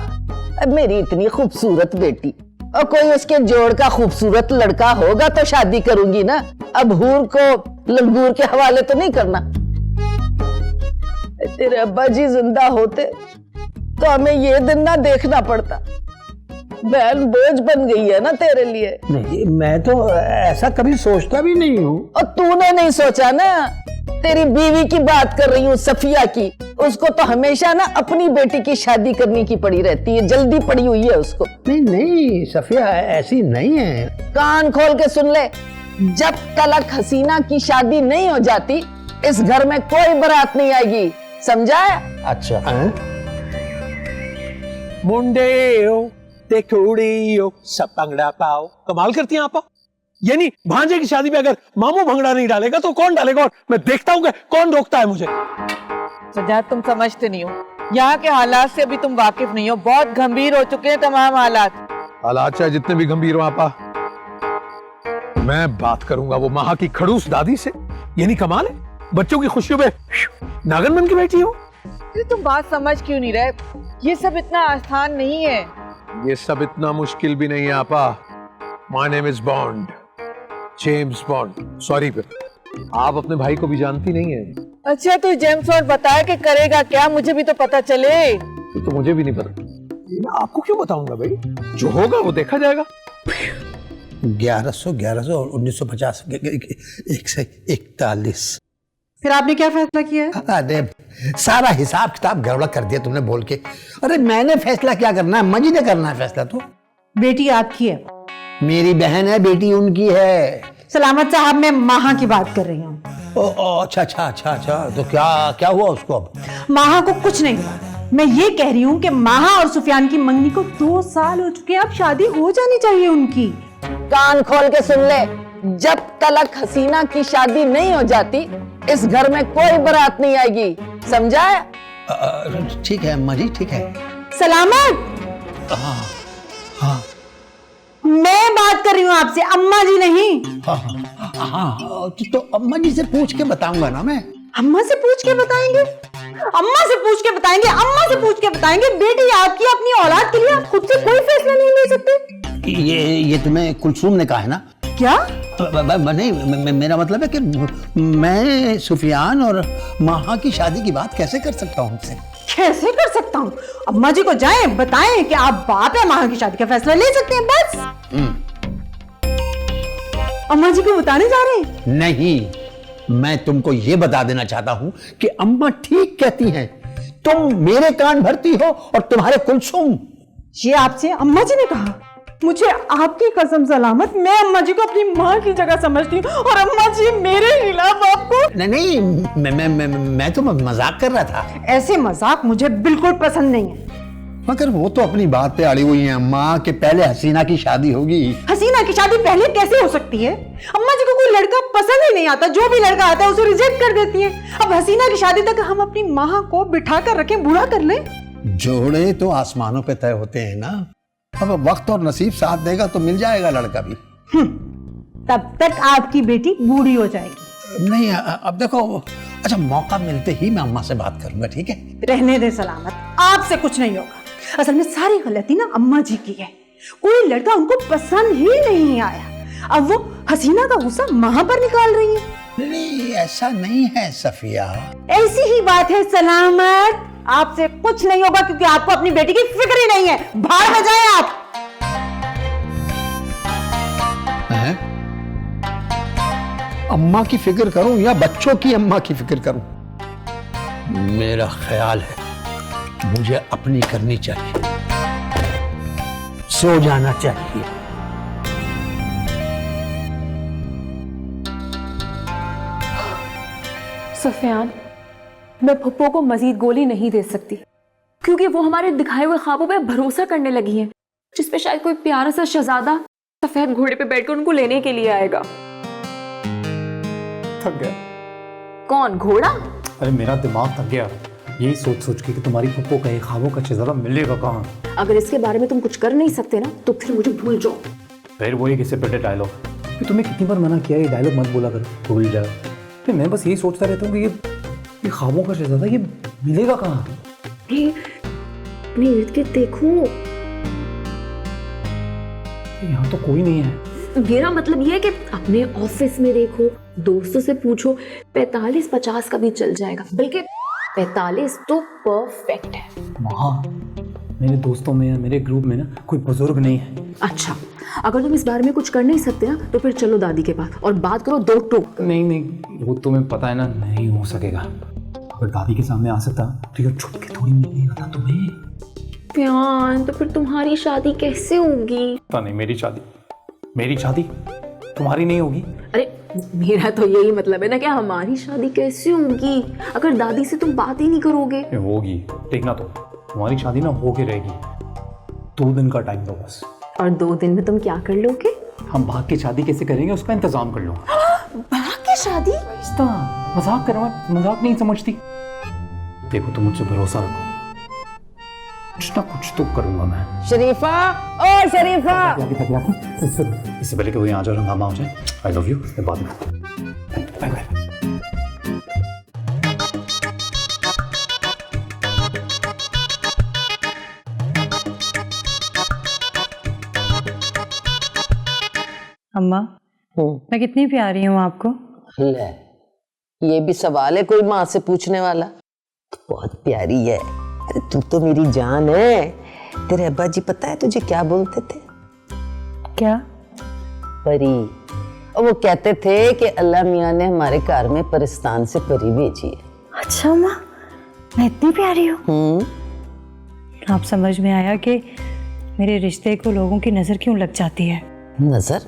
मेरी इतनी खूबसूरत बेटी, और कोई उसके जोड़ का खूबसूरत लड़का होगा तो शादी करूंगी ना। अब हूर को लंगूर के हवाले तो नहीं करना। तेरे अब्बा जी जिंदा होते तो हमें ये दिन ना देखना पड़ता। बहन बोझ बन गई है ना तेरे लिए। नहीं, मैं तो ऐसा कभी सोचता भी नहीं हूँ। और तूने नहीं सोचा ना। तेरी बीवी की बात कर रही हूँ, सफिया की। उसको तो हमेशा ना अपनी बेटी की शादी करने की पड़ी रहती है, जल्दी पड़ी हुई है उसको। नहीं सफिया ऐसी नहीं है। कान खोल के सुन ले, जब तलक हसीना की शादी नहीं हो जाती, इस घर में कोई बारात नहीं आएगी, समझा? अच्छा मुंडेओ ते कुड़ियों सब भंगड़ा पाओ। कमाल करती हैं आप। यानी भांजे की शादी में अगर मामू भंगड़ा नहीं डालेगा तो कौन डालेगा? और मैं देखता हूँ कि कौन रोकता है मुझे। सजाद, तुम समझते नहीं हो, यहाँ के हालात से अभी तुम वाकिफ नहीं हो। बहुत गंभीर हो चुके हैं तमाम हालात। हालात चाहे जितने भी गंभीर हो आपा, मैं बात करूंगा वो माँ की खड़ूस दादी से। यानी कमाल है, बच्चों की खुशियों में नागन बन के बैठी हो। तुम बात समझ क्यों नहीं रहे? ये सब इतना आसान नहीं है। ये सब इतना मुश्किल भी नहीं है आपा। My name is bond, James bond. Sorry, आप अपने भाई को भी जानती नहीं है। अच्छा, तो जेम्स बॉन्ड बताया कि करेगा क्या, मुझे भी तो पता चले। तो मुझे भी नहीं पता, मैं आपको क्यों बताऊंगा भाई? जो होगा वो देखा जाएगा। 1100 और 1950 141 फिर आपने क्या फैसला किया है? अरे सारा हिसाब किताब गड़बड़ कर दिया तुमने बोल के। अरे मैंने फैसला क्या करना है, अम्मा जी ने करना है फैसला। तो बेटी आपकी है। मेरी बहन है, बेटी उनकी है। सलामत साहब, मैं माहा की बात कर रही हूँ। अच्छा अच्छा अच्छा अच्छा, तो क्या क्या हुआ उसको अब? माहा को कुछ नहीं हुआ। मैं ये कह रही हूँ कि माहा और सुफियान की मंगनी को 2 साल हो चुके हैं, अब शादी हो जानी चाहिए उनकी। कान खोल के सुन ले, जब तक हसीना की शादी नहीं हो जाती इस घर में कोई बारात नहीं आएगी, समझा है? ठीक है अम्मा जी, ठीक है। सलामत, हाँ मैं बात कर रही हूँ आपसे, अम्मा जी नहीं। हाँ, तो अम्मा जी से पूछ के बताऊंगा ना मैं। अम्मा से पूछ के बताएंगे? अम्मा से पूछ के बताएंगे, अम्मा से पूछ के बताएंगे? बेटी आपकी, अपनी औलाद के लिए आप खुद से कोई फैसला नहीं ले सकते? ये तुम्हें कुलसूम ने कहा है ना? क्या? नहीं, मेरा मतलब है कि मैं सुफियान और माहा की शादी की बात कैसे कर सकता हूँ उनसे? कैसे कर सकता हूँ? अम्मा जी को जाएं बताएं कि आप बाप है, माहा की शादी का फैसला ले सकते हैं, बस। अम्मा जी को बताने जा रहे हैं? नहीं, मैं तुमको ये बता देना चाहता हूँ कि अम्मा ठीक कहती हैं। तुम मेरे कान भरती हो और तुम्हारे कुलसूम। ये आपसे अम्मा जी ने कहा? मुझे आपकी कसम सलामत, मैं अम्मा जी को अपनी माँ की जगह समझती हूँ और अम्मा जी मेरे खिलाफ आपको। नहीं, मैं तो मजाक कर रहा था। ऐसे मजाक मुझे बिल्कुल पसंद नहीं है। मगर वो तो अपनी बात पे अड़ी हुई है अम्मा कि पहले हसीना की शादी होगी। हसीना की शादी पहले कैसे हो सकती है? अम्मा जी को कोई लड़का पसंद ही नहीं आता, जो भी लड़का आता है उसे रिजेक्ट कर देती है। अब हसीना की शादी तक हम अपनी माँ को बिठा कर रखें, बूढ़ा कर लें? जोड़े तो आसमानों पे तय होते हैं ना। अब वक्त और नसीब साथ देगा तो मिल जाएगा लड़का भी। तब तक आपकी बेटी बूढ़ी हो जाएगी। नहीं, अब देखो, अच्छा मौका मिलते ही मैं अम्मा से बात करूंगा, ठीक है? रहने दे सलामत, आपसे कुछ नहीं होगा। असल में सारी गलती ना अम्मा जी की है। कोई लड़का उनको पसंद ही नहीं आया, अब वो हसीना का गुस्सा माँ पर निकाल रही है। नहीं, ऐसा नहीं है सफिया। ऐसी ही बात है सलामत, आपसे कुछ नहीं होगा क्योंकि आपको अपनी बेटी की फिक्र ही नहीं है। बाहर में जाएं आप। है? अम्मा की फिक्र करूं या बच्चों की अम्मा की फिक्र करूं? मेरा ख्याल है मुझे अपनी करनी चाहिए, सो जाना चाहिए। सुफियान, मैं फुप्पो को मजीद गोली नहीं दे सकती क्योंकि वो हमारे दिखाए हुए ख्वाबों पे भरोसा करने लगी है, जिसपे शायद कोई प्यारा सा शहजादा सफेद घोड़े पे बैठकर उनको लेने के लिए आएगा। थक गया। कौन, घोड़ा? अरे मेरा दिमाग थक गया यही सोच सोच के कि तुम्हारी पप्पो का ये ख्वाबों का शहजादा मिलेगा कहाँ। अगर इसके बारे में तुम कुछ कर नहीं सकते ना तो फिर मुझे भूल जाओ। फिर वही किसे पड़े डायलॉग, तुम्हें कितनी बार मना किया ये डायलॉग मत बोला कर, भूल जाओ। फिर मैं बस यही सोचता रहता हूँ कि ये ख्वाबों का शहजादा ये मिलेगा कहाँ। अपने इर्द गिर्द देखो, यहाँ तो कोई नहीं है। मेरा मतलब ये है कि अपने ऑफिस में देखो, दोस्तों से पूछो, 45-50 का भी चल जाएगा, बल्कि 45 तो परफेक्ट है। वहाँ मेरे दोस्तों में, मेरे ग्रुप में ना कोई बुजुर्ग नहीं है। अच्छा, अगर तुम इस बारे में कुछ कर नहीं सकते ना तो फिर चलो दादी के पास और बात करो 2 टूक। नहीं, वो तुम्हें पता है ना, नहीं हो सकेगा। अगर दादी के सामने आ सकता तो ये छुप के थोड़ी मिलेगा था तुम्हें। प्यान, तो फिर तुम्हारी शादी कैसे होगी? पता नहीं, मेरी शादी तुम्हारी नहीं होगी। अरे मेरा तो यही मतलब है ना कि हमारी शादी कैसे होगी अगर दादी से तुम बात ही नहीं करोगे। होगी, देखना तो, तुम्हारी शादी ना होके रहेगी। 2 दिन का टाइम दो बस। और 2 दिन में तुम क्या कर लोगे? हम भाग के शादी कैसे करेंगे उसका इंतजाम कर लो। भाग के शादी? मजाक कर रहा हूं, मजाक नहीं समझती। देखो तुम मुझसे भरोसा रखो, कुछ ना कुछ तो करूंगा मैं। शरीफा, ओ शरीफा, इससे पहले कि वो यहाँ जाओ हंगामा हो जाए, आई लव यू, बाद में बाय बाय। अम्मा, मैं कितनी प्यारी हूँ आपको। ले, ये भी सवाल है कोई माँ से पूछने वाला? बहुत प्यारी है। अरे तू तो मेरी जान है। तेरे अब्बा जी पता है तुझे क्या बोलते थे? क्या? परी। और वो कहते थे कि अल्लाह मियाँ ने हमारे घर में परिस्तान से परी भेजी है। अच्छा अम्मा, मैं इतनी प्यारी हूँ? आप समझ में आया कि मेरे रिश्ते को लोगों की नजर क्यों लग जाती है? नजर?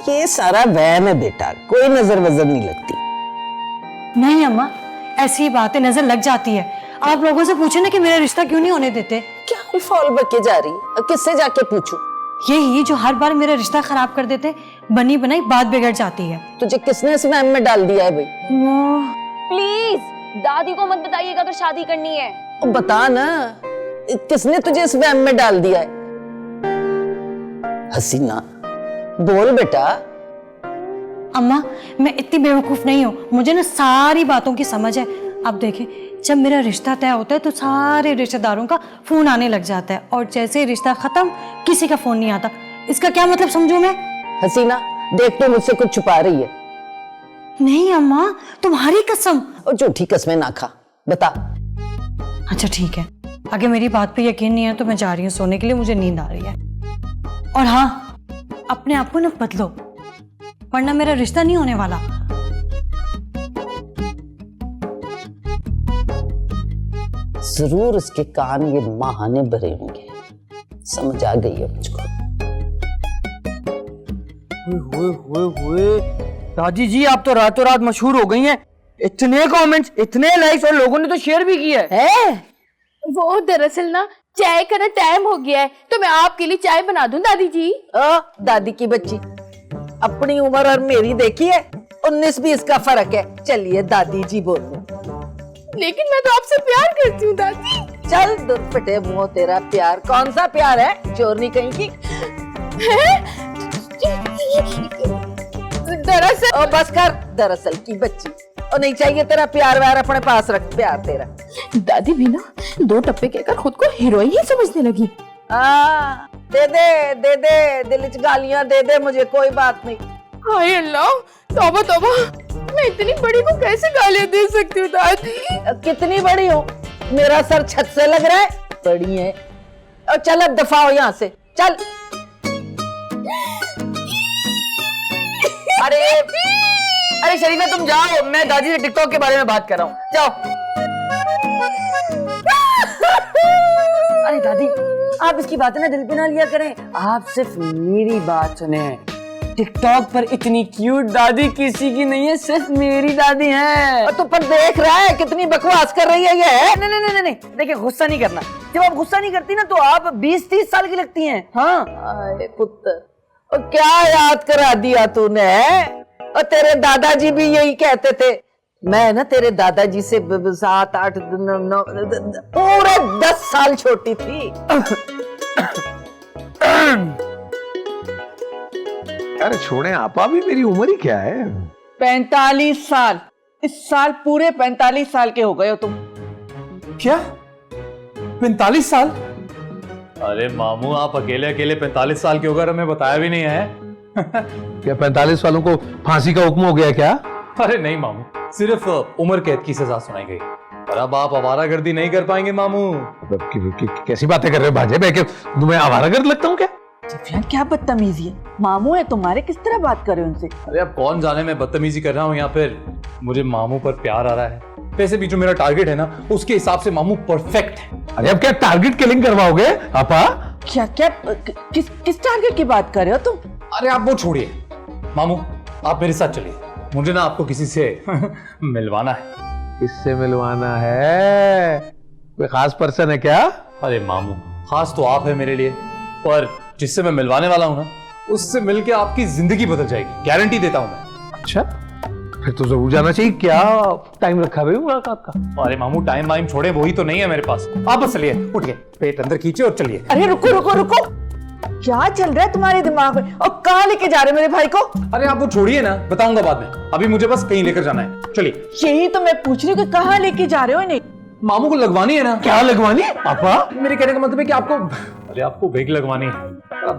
ये सारा वहम है बेटा, कोई नजर वजर नहीं लगती। नहीं अम्मा, ऐसी बातें नजर लग जाती है। आप लोगों से पूछे ना कि मेरा रिश्ता क्यों नहीं होने देते। क्या अल्फाल बके जा रही है? किससे जाके पूछूं? यही जो हर बार मेरा रिश्ता खराब कर देते, बनी बनाई बात बिगड़ जाती है। तुझे किसने इस वहम में डाल दिया है भाई? प्लीज दादी को मत बताइएगा तो शादी करनी है। बता ना, किसने तुझे इस वहम में डाल दिया है? हसीना बोल बेटा। अम्मा, मैं इतनी बेवकूफ नहीं हूँ, मुझे ना सारी बातों की समझ है। अब देखें, जब मेरा रिश्ता तय होता है तो सारे रिश्तेदारों का फोन आने लग जाता है, और जैसे ही रिश्ता खत्म किसी का फोन नहीं आता। इसका क्या मतलब समझूं मैं? हसीना देख, तू मुझसे कुछ छुपा रही है। नहीं अम्मा, तुम्हारी कसम। और झूठी कसमें ना खा, बता। अच्छा ठीक है, अगर मेरी बात पे यकीन नहीं है तो मैं जा रही हूँ सोने के लिए, मुझे नींद आ रही है। और हाँ, अपने आप को ना बदलो, वरना मेरा रिश्ता नहीं होने वाला। जरूर उसके कान ये महाने भरे होंगे, समझ आ गई है मुझको। दादी जी, आप तो रातों रात मशहूर हो गई हैं। इतने कमेंट्स, इतने लाइक्स, और लोगों ने तो शेयर भी किया है। वो दरअसल ना चाय का ना टाइम हो गया है, तो मैं आपके लिए चाय बना दूं दादी जी। दादी की बच्ची, अपनी उम्र और मेरी देखी है, 19-20 का फर्क है। चलिए दादी जी बोलो। लेकिन मैं तो आपसे प्यार करती हूँ दादी। चल दूर फटे मुंह, तेरा प्यार कौन सा प्यार है, चोरनी कहीं की। दरअसल ओ बस कर, दरअसल की बच्ची। और नहीं चाहिए तेरा प्यार व्यार, अपने पास रख प्यार तेरा। दादी भी ना 2 टप्पे कहकर खुद को हीरोइन ही समझने लगी। दे दे दे दे, दिल च गालियां दे दे मुझे, कोई बात नहीं। हाय अल्लाह, तौबा तौबा, मैं इतनी बड़ी को कैसे गालियां दे सकती हूँ दादी? कितनी बड़ी हो? मेरा सर छत से लग रहा है, बड़ी है। और चल अब दफा हो यहाँ से, चल। अरे शरीफा तुम जाओ, मैं दादी से टिकटॉक के बारे में बात कर रहा हूँ, जाओ। अरे दादी, आप इसकी बातें ना दिल पे ना लिया करें, आप सिर्फ मेरी बात सुने। टिकटॉक पर इतनी क्यूट दादी किसी की नहीं है, सिर्फ मेरी दादी है। और तू पर देख रहा है कितनी बकवास कर रही है ये। नहीं, देखिए गुस्सा नहीं करना। जब आप गुस्सा नहीं करती ना तो आप 20-30 साल की लगती हैं। हाँ आए पुत्र, और क्या याद करा दिया तूने? और तेरे दादाजी भी यही कहते थे। मैं ना तेरे दादाजी से 7, 8, 9 पूरे 10 साल छोटी थी। अरे छोड़े, आपा भी मेरी उम्र ही क्या है? 45 साल। इस साल पूरे 45 साल के हो गए हो तुम। क्या 45 साल? अरे मामू, आप अकेले अकेले 45 साल के होकर हमें बताया भी नहीं है। क्या 45 वालों को फांसी का हुक्म हो गया क्या? अरे नहीं मामू, सिर्फ उम्र कैद की सजा सुनाई गई। और अब आप आवारागर्दी नहीं कर पाएंगे मामू। कैसी बातें कर रहे हो भाजे? मैं आवारागर्द लगता हूँ क्या? सुफियान, क्या बदतमीजी है? मामू है तुम्हारे, किस तरह बात कर रहे हो उनसे? अरे अब कौन जाने मैं बदतमीजी कर रहा हूँ या फिर मुझे मामू पर प्यार आ रहा है। वैसे भी जो मेरा टारगेट है ना, उसके हिसाब से मामू परफेक्ट है। अरे अब क्या टारगेट किलिंग करवाओगे आपा? क्या किस टारगेट की बात कर रहे हो तुम? अरे आप वो छोड़िए मामू, आप मेरे साथ चलिए, मुझे ना आपको किसी से मिलवाना है। किससे मिलवाना है? कोई खास पर्सन है क्या? अरे मामू, खास तो आप है मेरे लिए, पर जिससे मैं मिलवाने वाला हूँ ना, उससे मिलके आपकी जिंदगी बदल जाएगी, गारंटी देता हूँ मैं। अच्छा, फिर तो जरूर जाना चाहिए। क्या टाइम रखा भाई मुलाकात का? अरे मामू, टाइम वाइम छोड़े, वही तो नहीं है मेरे पास। आप बस चलिए, उठिए, पेट अंदर खींचे और चलिए। अरे रुको, क्या चल रहा है तुम्हारे दिमाग में? और कहाँ लेके जा रहे हो मेरे भाई को? अरे आप वो छोड़िए ना, बताऊंगा बाद में, अभी मुझे बस कहीं लेकर जाना है। चलिए। यही तो मैं पूछ रही हूँ कि कहाँ लेके जा रहे हो इन्हें? मामू को लगवानी है ना। क्या लगवानी पापा? मेरे कहने का मतलब है कि आपको, अरे आपको विग लगवानी है,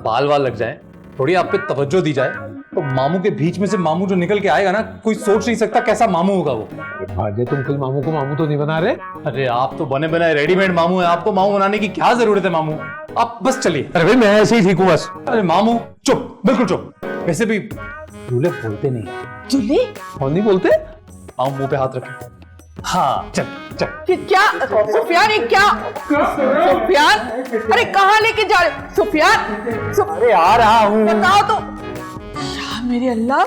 बाल वाल लग जाए, थोड़ी आप पे तवज्जो दी जाए, तो मामू के बीच में से मामू जो निकल के आएगा ना, कोई सोच नहीं सकता कैसा मामू होगा वो। भाजे, तुम कल मामू को मामू तो नहीं बना रहे? अरे आप तो बने बनाए रेडीमेड मामू है, आपको मामू बनाने की क्या जरूरत है मामू? आप बस चलिए। अरे भाई मैं ऐसे ही ठीक हूँ बस। अरे मामू चुप, बिल्कुल चुप। वैसे भी दूल्हे बोलते नहीं। दूल्हे? और नहीं बोलते? आओ मुंह पे हाथ रखें। हाँ चल चल। क्या सुफियान, ये क्या सुफियान? अरे कहाँ लेके जा रहे सुफियान? अरे आ रहा हूँ। बताओ तो। या मेरे अल्लाह,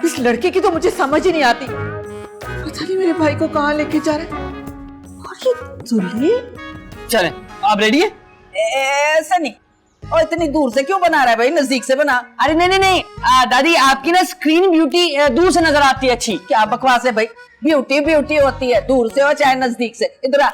इस लड़के की तो मुझे समझ ही नहीं आती। पता नहीं मेरे भाई को कहाँ लेके जा रहे हैं। और ये दूल्हे? चलें, आप रेडी है? ऐसा नहीं, और इतनी दूर से क्यों बना रहा है भाई, नजदीक से बना। अरे नहीं नहीं नहीं, दादी आपकी ना स्क्रीन ब्यूटी दूर से नजर आती है अच्छी। क्या बकवास है भाई, ब्यूटी ब्यूटी होती है दूर से हो चाहे नजदीक से। इधर आ।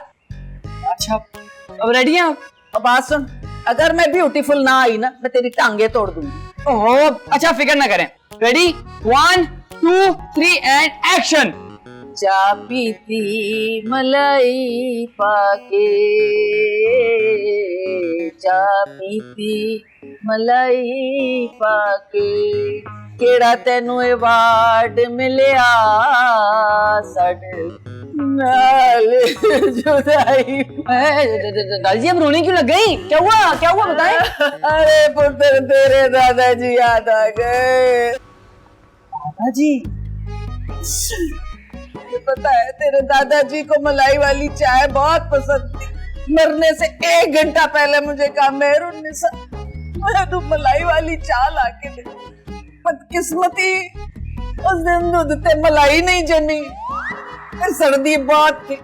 अच्छा अब रेडी हैं आप? अब बात सुन, अगर मैं ब्यूटीफुल ना आई ना, मैं तेरी टांगे तोड़ दूंगी। ओह अच्छा, फिक्र ना करें। Ready 1 2 3 and action. चा पीती मलाई पाके, चा पीती मलाई पाके, केड़ा तेनू अवार्ड मिलिया साडे नाल जुदाई। दादी जी अब रोने क्यों लग गई? क्या हुआ, क्या हुआ बताएं? अरे पुत्र, तेरे दादाजी याद आ गए। दादाजी? पता है तेरे दादाजी को मलाई वाली चाय बहुत पसंद थी। मरने से 1 घंटा पहले मुझे कहा मेहरुन्निसा, मैं मलाई वाली चाय लाके दे। बदकिस्मती उस दिन दूध ते मलाई नहीं जमी, सर्दी बहुत थी,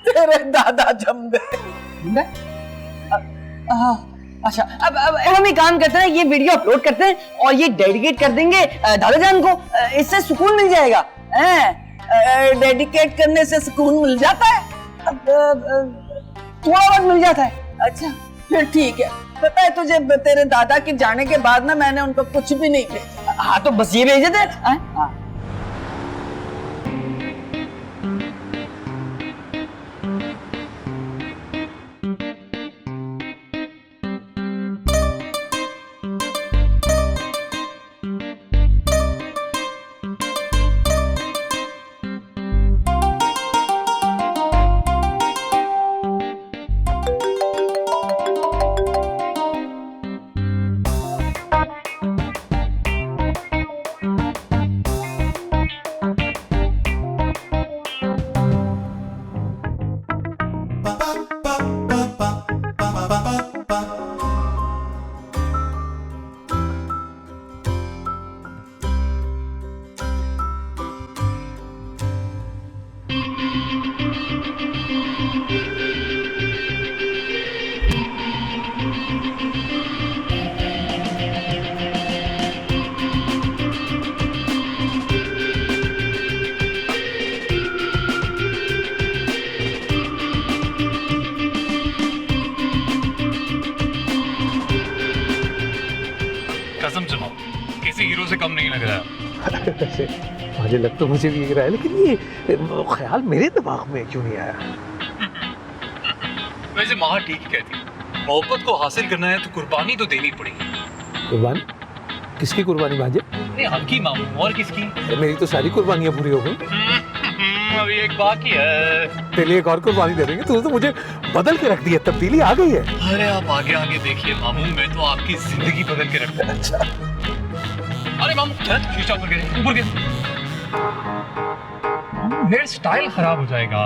तेरे दादा जम गए। अच्छा अब हम एक काम करते हैं, ये वीडियो अपलोड करते हैं और ये डेडिकेट कर देंगे दादा जान को। इससे सुकून मिल जाएगा। डेडिकेट करने से सुकून मिल जाता है? थोड़ा बहुत मिल जाता है। अच्छा फिर ठीक है। पता है तुझे, तेरे दादा के जाने के बाद ना मैंने उनको कुछ भी नहीं भेजा। हाँ तो बस ये भेजे थे। कसम से किसी हीरो से कम नहीं लग रहा। वैसे मुझे लग तो मुझे भी रहा है, लेकिन ये ख्याल मेरे दिमाग में क्यों नहीं आया? वैसे माँ ठीक कहती, मोहब्बत को हासिल करना है तो कुर्बानी तो देनी पड़ेगी। कुर्बानी? किसकी कुर्बानी भांजे? नहीं आपकी मामू, और किसकी? मेरी तो सारी कुर्बानियां पूरी हो गई। अभी एक बाकी है। तेरे लिए एक और कुर्बानी दे देंगे। तूने तो मुझे बदल के रख दिया, तब्दीली आ गई है। अरे आप आगे आगे देखिए मामू, मैं तो आपकी जिंदगी बदल के रखता हूँ। अच्छा अरे मामू शीशा ऊपर गिरे, ऊपर गिरे। हेयर स्टाइल खराब हो जाएगा।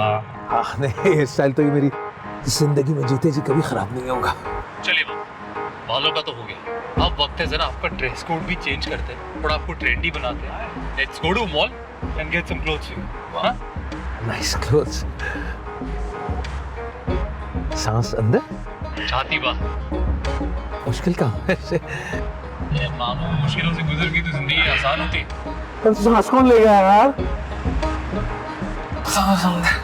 हाँ नहीं, हेयर स्टाइल तो ये मेरी जिंदगी में जीते जी कभी खराब नहीं होगा। चलिए मामू, बालों का तो हो गया, अब वक्त है जरा आपका ड्रेस कोड भी चेंज करते हैं, थोड़ा आपको ट्रेंडी बनाते हैं। Let's go to mall and get some clothes for you. हां नाइस क्लोथ्स। सांस अंदर, छाती बाहर। मुश्किल काम है ऐसे। मामू मुश्किलों से गुजर गई तो जिंदगी आसान होती। सांस कौन ले गया यार? सांस अंदर।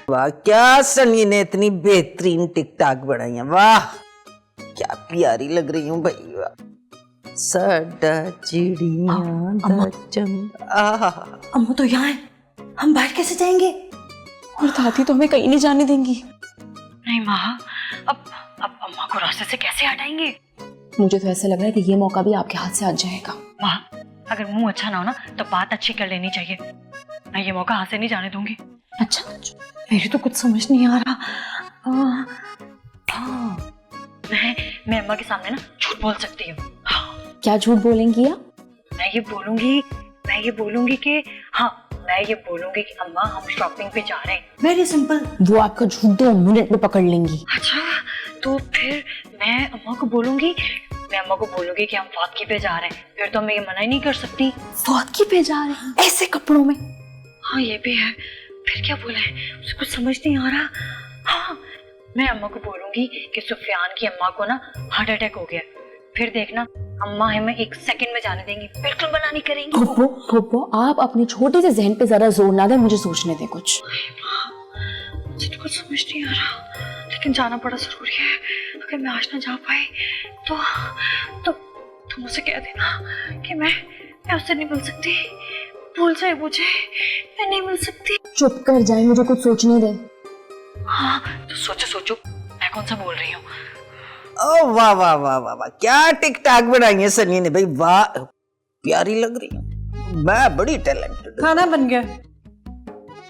वाह, क्या सनी ने इतनी बेहतरीन टिकटॉक बनाई है। वाह क्या प्यारी लग रही हूँ भाई। वाह साडा चिड़िया दा चंगा। अम्मू तो यहाँ है, हम बाहर कैसे जाएंगे? और दादी तो हमें कहीं नहीं जाने देंगी। नहीं माँ, अब अम्मा को रास्ते से कैसे हटाएंगे? मुझे तो ऐसा लग रहा है कि ये मौका भी आपके हाथ से आ जाएगा। माँ अगर मुंह अच्छा ना हो ना तो बात अच्छी कर लेनी चाहिए। मैं ये मौका हाथ से नहीं जाने दूंगी। अच्छा मेरी तो कुछ समझ नहीं आ रहा। हाँ, मैं अम्मा के सामने ना झूठ बोल सकती हूँ। हाँ, क्या झूठ बोलेंगी आप? मैं ये बोलूंगी कि अम्मा हम शॉपिंग पे जा रहे हैं। Very simple. वो आपका झूठ 2 मिनट में पकड़ लेंगी। अच्छा, तो फिर मैं अम्मा को बोलूंगी कि हम फातकी पे जा रहे हैं। फिर तो मैं ये मना ही नहीं कर सकती। फातकी पे जा रहे हैं ऐसे कपड़ों में? हाँ, ये भी है। फिर क्या बोला है, मुझे कुछ समझ नहीं आ रहा। हाँ, मैं अम्मा को बोलूंगी कि सुफियान की अम्मा को ना हार्ट अटैक हो गया। फिर देखना अम्मा हमें 1 सेकंड में जाने देंगी, बिल्कुल मना नहीं करेंगी। फुप्पो, आप अपने छोटे से जहन पे जरा जोर ना दें, मुझे सोचने दें कुछ। मुझे तो कुछ समझ नहीं आ रहा, लेकिन जाना बड़ा जरूरी है। अगर मैं आज ना जा पाई तो मुझसे कह देना कि मैं उससे नहीं मिल सकती। भूल जाए मुझे, मैं नहीं मिल सकती। चुप कर जाए, मुझे कुछ सोचने दें। हाँ, तो सोचो मैं कौन सा बोल रही हूँ। ओ वाह वाह वाह वाह वाह, क्या टिक टाक बनाई है सनी ने भाई, वाह प्यारी लग रही है, मैं बड़ी टैलेंटेड। खाना बन गया।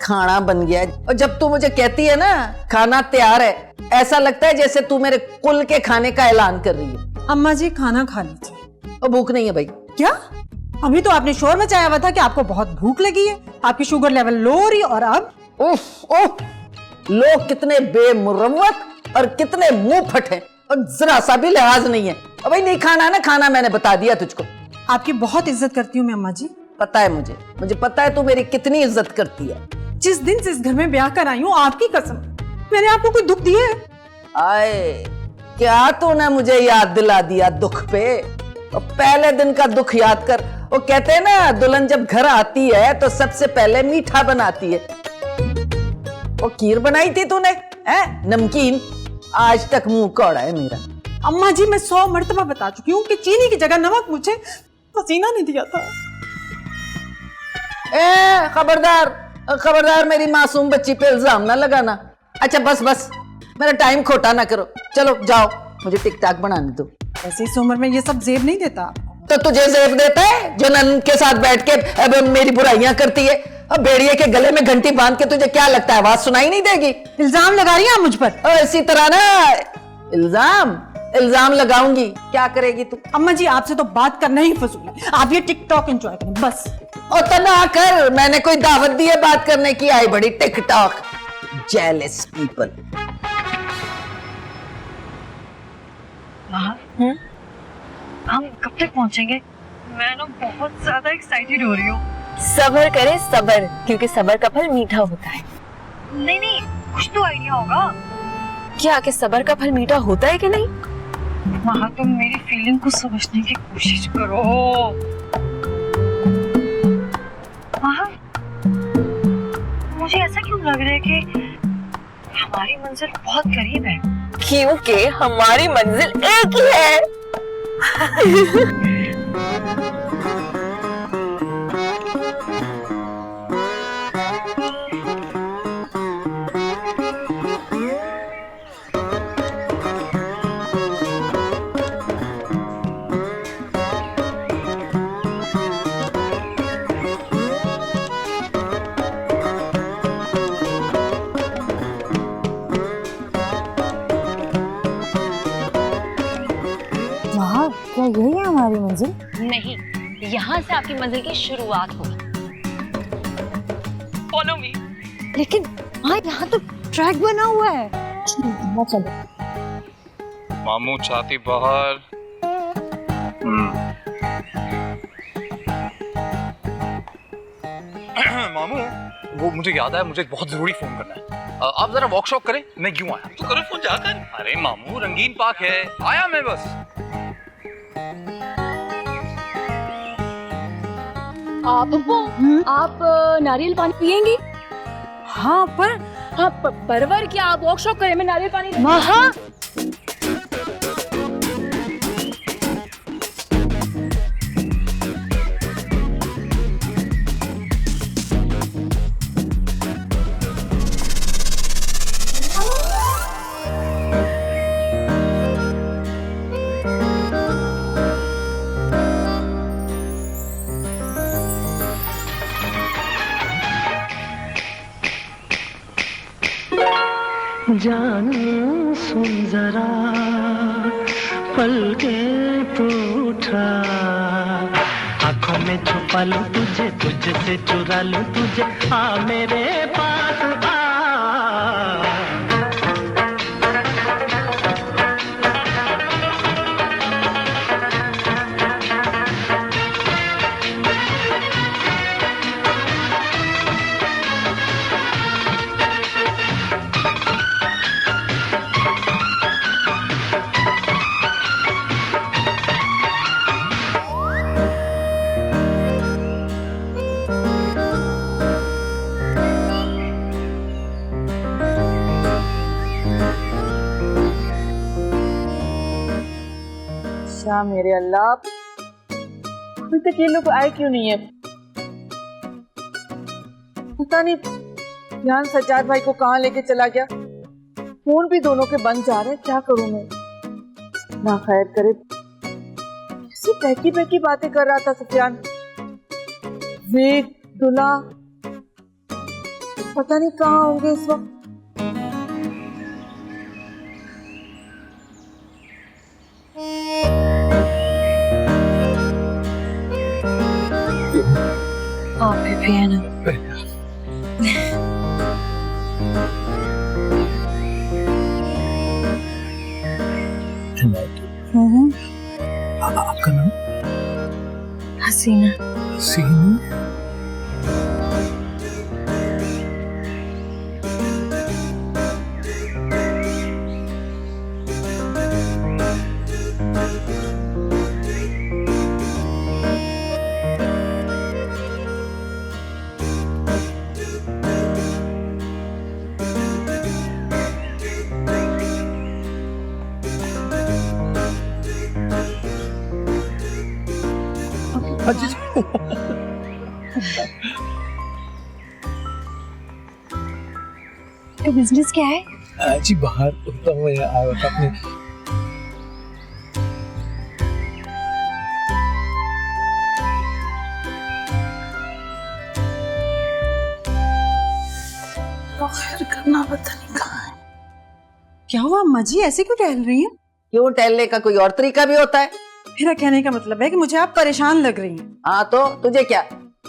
खाना बन गया, और जब तू मुझे कहती है ना खाना तैयार है, ऐसा लगता है जैसे तू मेरे कुल के खाने का ऐलान कर रही है। अम्मा जी खाना खा लीजिए। और भूख नहीं है भाई। क्या? अभी तो आपने शोर मचाया हुआ था कि आपको बहुत भूख लगी है, आपकी शुगर लेवल लो हो रही, और अब उफ, लोग कितने बेमुरव्वत और कितने मुंह फट हैं, और जरा सा भी लिहाज नहीं है। और भाई नहीं खाना ना खाना, मैंने बता दिया तुझको। आपकी बहुत इज्जत करती हूँ मैं अम्मा जी। पता है मुझे पता है तू मेरी कितनी इज्जत करती है। जिस दिन से इस घर में ब्याह कर आई हूँ, आपकी कसम, मैंने आपको कोई दुख दिया है? आए, क्या तूने मुझे याद दिला दिया दुख पे। और पहले दिन का दुख याद कर। वो कहते हैं ना, दुल्हन जब घर आती है तो सबसे पहले मीठा बनाती है। वो खीर बनाई थी तूने, है नमकीन, आज तक मुंह कौड़ा है मेरा। अम्मा जी मैं 100 मर्तबा बता चुकी हूँ कि चीनी की जगह नमक मुझे पसीना ने दिया था। खबरदार मेरी मासूम बच्ची पे इल्जाम ना लगाना। अच्छा बस मेरा टाइम खोटा ना करो, चलो जाओ, मुझे टिक टाक बनाने दो। ऐसे इस उम्र में ये सब जेब नहीं देता। तो तुझे जेब देता है जो नन के साथ बैठ के अब मेरी बुराइयां करती है। अब भेड़िए के गले में घंटी बांध के तुझे क्या लगता है आवाज सुनाई नहीं देगी? इल्जाम लगा रही है आप मुझ पर। इसी तरह ना इल्जाम लगाऊंगी, क्या करेगी तू? अम्मा जी आपसे तो बात करना ही फजूल है, आप ये टिकटॉक एंजॉय करें बस। और तो ना कर, मैंने कोई दावत दी है बात करने की? आई बड़ी टिकटॉक जेलस पीपल। हम कब तक पहुंचेंगे? मैं ना बहुत ज्यादा एक्साइटेड हो रही हूँ। सब्र करें सब्र, क्योंकि सब्र का फल मीठा होता है। नहीं, कुछ तो आइडिया होगा। क्या कि सब्र का फल मीठा होता है कि नहीं? वहाँ तुम मेरी फीलिंग को समझने की कोशिश करो। वहाँ मुझे ऐसा क्यों लग रहा है कि हमारी मंजिल बहुत करीब है? क्योंकि हमारी मंजिल एक ही है। क्या यही है हमारी मंजिल? नहीं, यहाँ से आपकी मंजिल की शुरुआत होगी। Follow me. लेकिन हाँ, यहाँ तो ट्रैक बना हुआ है। चलो। मामू छाती बाहर। मामू, वो मुझे याद है, मुझे बहुत जरूरी फोन करना है। आप जरा वर्कशॉप करें, मैं क्यों आया? तो करो फोन जाकर। अरे मामू, रंगीन पार्क है, आया मैं बस। आप नारियल पानी पियेंगी? हाँ परवर क्या आप वर्कशॉप करें, मैं नारियल पानी जान सुन जरा पल के तो उठा आंखों में छुपा लूं तुझे तुझसे चुरा लूं तुझे आ मेरे पास आ अच्छा मेरे अल्लाह, अभी तक ये लोग आए क्यों नहीं है? पता नहीं ध्यान सज्जाद भाई को कहाँ लेके चला गया। फोन भी दोनों के बंद जा रहे हैं, क्या करूं मैं? ना खैर करे, कैसी बहकी बहकी बातें कर रहा था सुफियान। वेग दुला पता नहीं कहाँ होंगे इस वक्त। आप भी है ना? आपका नाम? हसीना। हसीना? तो बिजनेस क्या है? जी बाहर उड़ता हुआ आया हुआ था अपने। खैर करना पता नहीं कहाँ है। क्या हुआ अम्मा जी, ऐसे क्यों टहल रही हैं? क्यों, टहलने का कोई और तरीका भी होता है? मेरा कहने का मतलब है कि मुझे आप परेशान लग रही हैं। हाँ तो तुझे क्या,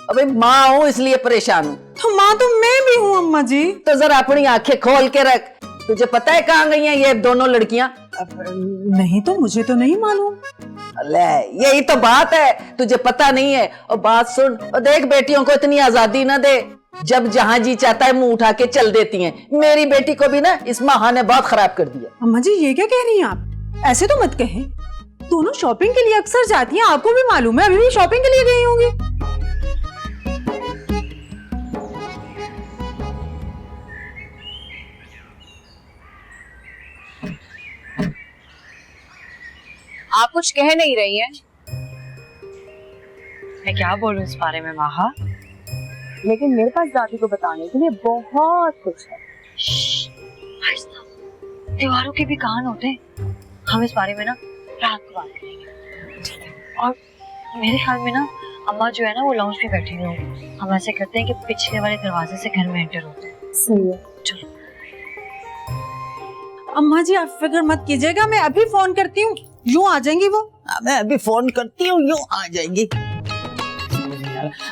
अबे माँ हूँ इसलिए परेशान हूँ। तो माँ तो मैं भी हूँ अम्मा जी। तो जरा अपनी आंखें खोल के रख, तुझे पता है कहाँ गई हैं ये दोनों लड़कियां? नहीं तो मुझे तो नहीं मालूम। ले यही तो बात है, तुझे पता नहीं है। और बात सुन, और देख बेटियों को इतनी आजादी न दे, जब जहां जी चाहता है मुंह उठा के चल देती हैं। मेरी बेटी को भी ना इस माँ ने बहुत खराब कर दिया। अम्मा जी ये क्या कह रही हैं आप? ऐसे तो मत कहें, दोनों शॉपिंग के लिए अक्सर जाती हैं, आपको भी मालूम है, अभी भी शॉपिंग के लिए गई होंगी। आप कुछ कह नहीं रही हैं। मैं क्या बोलूं इस बारे में माहा? लेकिन मेरे पास दादी को बताने के लिए बहुत कुछ है। त्योहारों के भी कान होते हैं, हम इस बारे में ना रात को बात करेंगे। और मेरे ख्याल में ना अम्मा जो है ना वो लाउंज में बैठी हुई होंगी। हम ऐसे करते हैं कि पिछले वाले दरवाजे से घर में एंटर होते हैं। सही है, चलो। अम्मा जी आप फिक्र मत कीजिएगा, मैं अभी फोन करती हूँ, यूं आ जाएंगी वो। मैं अभी फोन करती हूँ, यूं आ जाएंगी।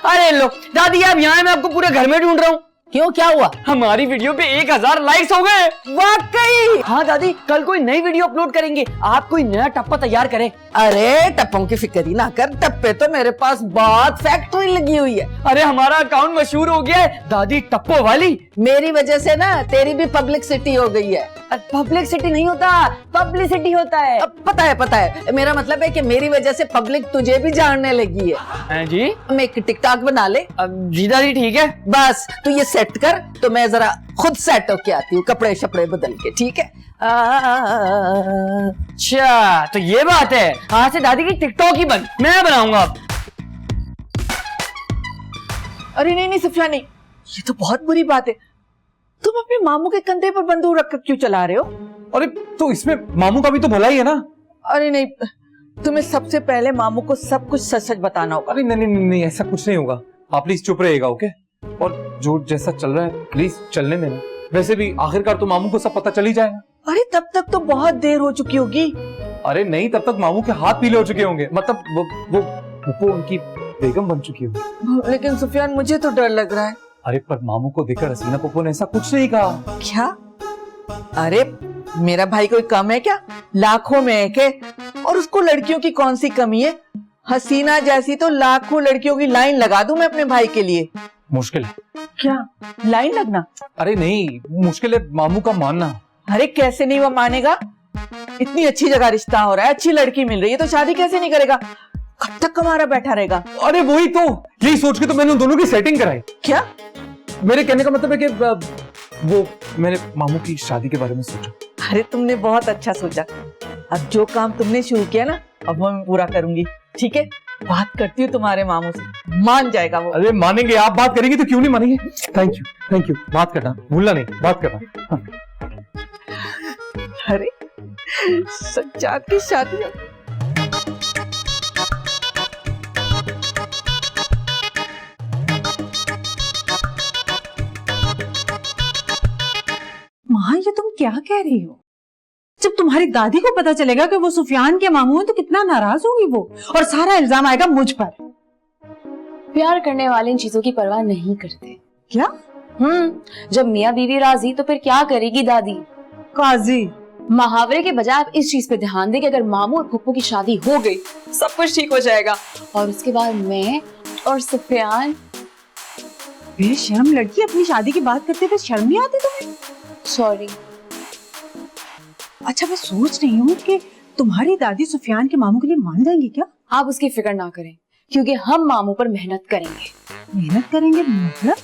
अरे लो दादी, आप यहाँ हैं, मैं आपको पूरे घर में ढूंढ रहा हूँ। क्यों, क्या हुआ? हमारी वीडियो पे 1000 लाइक्स हो गए। वाकई? हाँ दादी, कल कोई नई वीडियो अपलोड करेंगे, आप कोई नया टप्पा तैयार करें। अरे टप्पों की फिक्र ही ना कर, टप्पे तो मेरे पास बहुत फैक्ट्री लगी हुई है। अरे हमारा अकाउंट मशहूर हो गया है दादी, टप्पो वाली। मेरी वजह से ना तेरी भी पब्लिसिटी हो गई है। पब्लिसिटी नहीं होता, पब्लिसिटी होता है। अब पता है, मेरा मतलब है कि मेरी वजह से पब्लिक तुझे भी जानने लगी है। जी हम एक टिकटॉक बना ले। जी दादी ठीक है। बस तू ये सेट कर, तो मैं जरा खुद सेट होके आती हूँ, कपड़े शपड़े बदल के, ठीक है? अच्छा तो ये बात है, आज से दादी की टिकटॉक ही बंद, मैं बनाऊंगा अब। अरे नहीं सुफिया नहीं, ये तो बहुत बुरी बात है। तुम अपने मामू के कंधे पर बंदूक रखकर क्यों चला रहे हो? अरे तो इसमें मामू का भी तो भला ही है ना। अरे नहीं, तुम्हें सबसे पहले मामू को सब कुछ सच सच बताना होगा। अरे नहीं, ऐसा कुछ नहीं होगा। आप प्लीज चुप रहिएगा, ओके? और जो जैसा चल रहा है प्लीज चलने देना, वैसे भी आखिरकार तो मामू को सब पता चल ही जाएगा। अरे तब तक तो बहुत देर हो चुकी होगी। अरे नहीं, तब तक मामू के हाथ पीले हो चुके होंगे, मतलब वो उनकी बेगम बन चुकी होगी। लेकिन सुफियान मुझे तो डर लग रहा है। अरे पर मामू को देखकर हसीना पप्पू ने ऐसा कुछ नहीं कहा। क्या? अरे मेरा भाई कोई कम है क्या? लाखों में है के, और उसको लड़कियों की कौन सी कमी है? हसीना जैसी तो लाखों लड़कियों की लाइन लगा दूं मैं अपने भाई के लिए। मुश्किल है। क्या लाइन लगना? अरे नहीं, मुश्किल है मामू का मानना। अरे कैसे नहीं वो मानेगा? इतनी अच्छी जगह रिश्ता हो रहा है, अच्छी लड़की मिल रही है, तो शादी कैसे नहीं करेगा? कब तक कमारा बैठा रहेगा? अरे वही तो, यही सोच के तो मैंने उन दोनों की सेटिंग कराई। क्या? मेरे कहने का मतलब है कि वो मैंने मामू की शादी के बारे में सोचा। अरे तुमने बहुत अच्छा सोचा। अब जो काम तुमने शुरू किया ना, अब वो मैं पूरा करूंगी। ठीक है, बात करती हूँ तुम्हारे मामू से, मान जाएगा वो। अरे मानेंगे, आप बात करेंगे तो क्यों नहीं मानेंगे। थैंक यू, बात करना भूलना नहीं, बात करना। हाँ। अरे सज्जाद की शादी। माँ ये तुम क्या कह रही हो? जब तुम्हारी दादी को पता चलेगा कि वो सुफियान के मामू हैं तो कितना नाराज होगी वो, और सारा इल्जाम आएगा मुझ पर। प्यार करने वाले इन चीजों की परवाह नहीं करते। क्या? जब मियाँ बीवी राजी तो फिर क्या करेगी दादी? काजी मुहावरे के बजाय आप इस चीज पे ध्यान दें कि अगर मामू और फुप्पू की शादी हो गई, सब कुछ ठीक हो जाएगा, और उसके बाद मैं और सुफियान। बेशर्म लड़की, अपनी शादी की बात करते हुए शर्म नहीं आती तुम्हें? सॉरी। अच्छा मैं सोच रही हूँ कि तुम्हारी दादी सुफियान के मामू के लिए मान जाएंगी क्या? आप उसकी फिक्र ना करें, क्योंकि हम मामू पर मेहनत करेंगे। मेहनत करेंगे मतलब?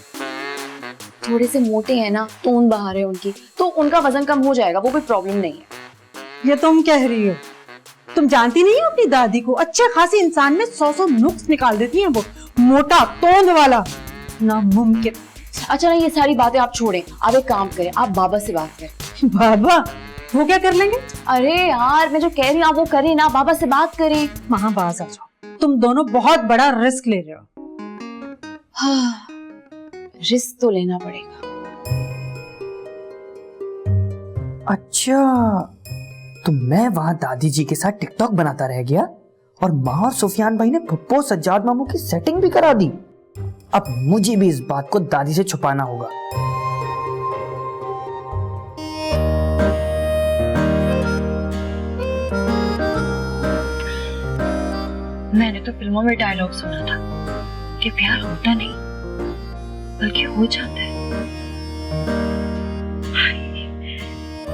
थोड़े से मोटे हैं ना, तोन बाहर है उनकी, तो उनका वजन कम हो जाएगा, वो कोई प्रॉब्लम नहीं है। ये तुम कह रही हो? तुम जानती नहीं हो अपनी दादी को, अच्छे खासी इंसान में 100 नुक्स निकाल देती हैं वो, मोटा तोंद वाला, नामुमकिन। अच्छा ना, ये सारी बातें आप छोड़ें, आप एक काम करें, आप बाबा से बात करें। बाबा? वो क्या कर लेंगे? अरे यार, मैं जो कह रही हूँ आप वो करें ना, बाबा से बात करें। वहां बाज आ जाओ, तुम दोनों बहुत बड़ा रिस्क ले रहे हो। हाँ, रिस्क तो लेना पड़ेगा। अच्छा, तो मैं वहां दादी जी के साथ टिकटॉक बनाता रह गया, और माँ और सुफियान भाई ने पप्पू सज्जाद मामू की सेटिंग भी करा दी। अब मुझे भी इस बात को दादी से छुपाना होगा। मैंने तो फिल्मों में डायलॉग सुना था कि प्यार होता नहीं बल्कि हो जाता है।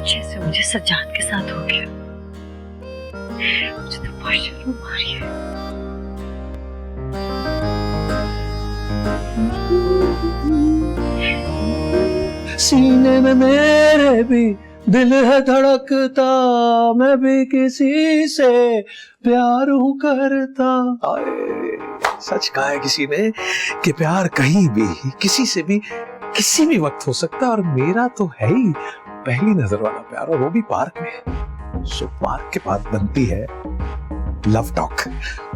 जैसे मुझे सज्जाद के साथ हो गया। मुझे तो बहुत शर्म आ रही है। सीने में मेरे भी दिल है धड़कता, मैं भी किसी से प्यार हूँ करता। सच कहा है किसी ने कि प्यार कहीं भी किसी से भी किसी भी वक्त हो सकता है, और मेरा तो है ही पहली नजर वाला प्यार, और वो भी पार्क में। सो पार्क के बाद बनती है लव टॉक,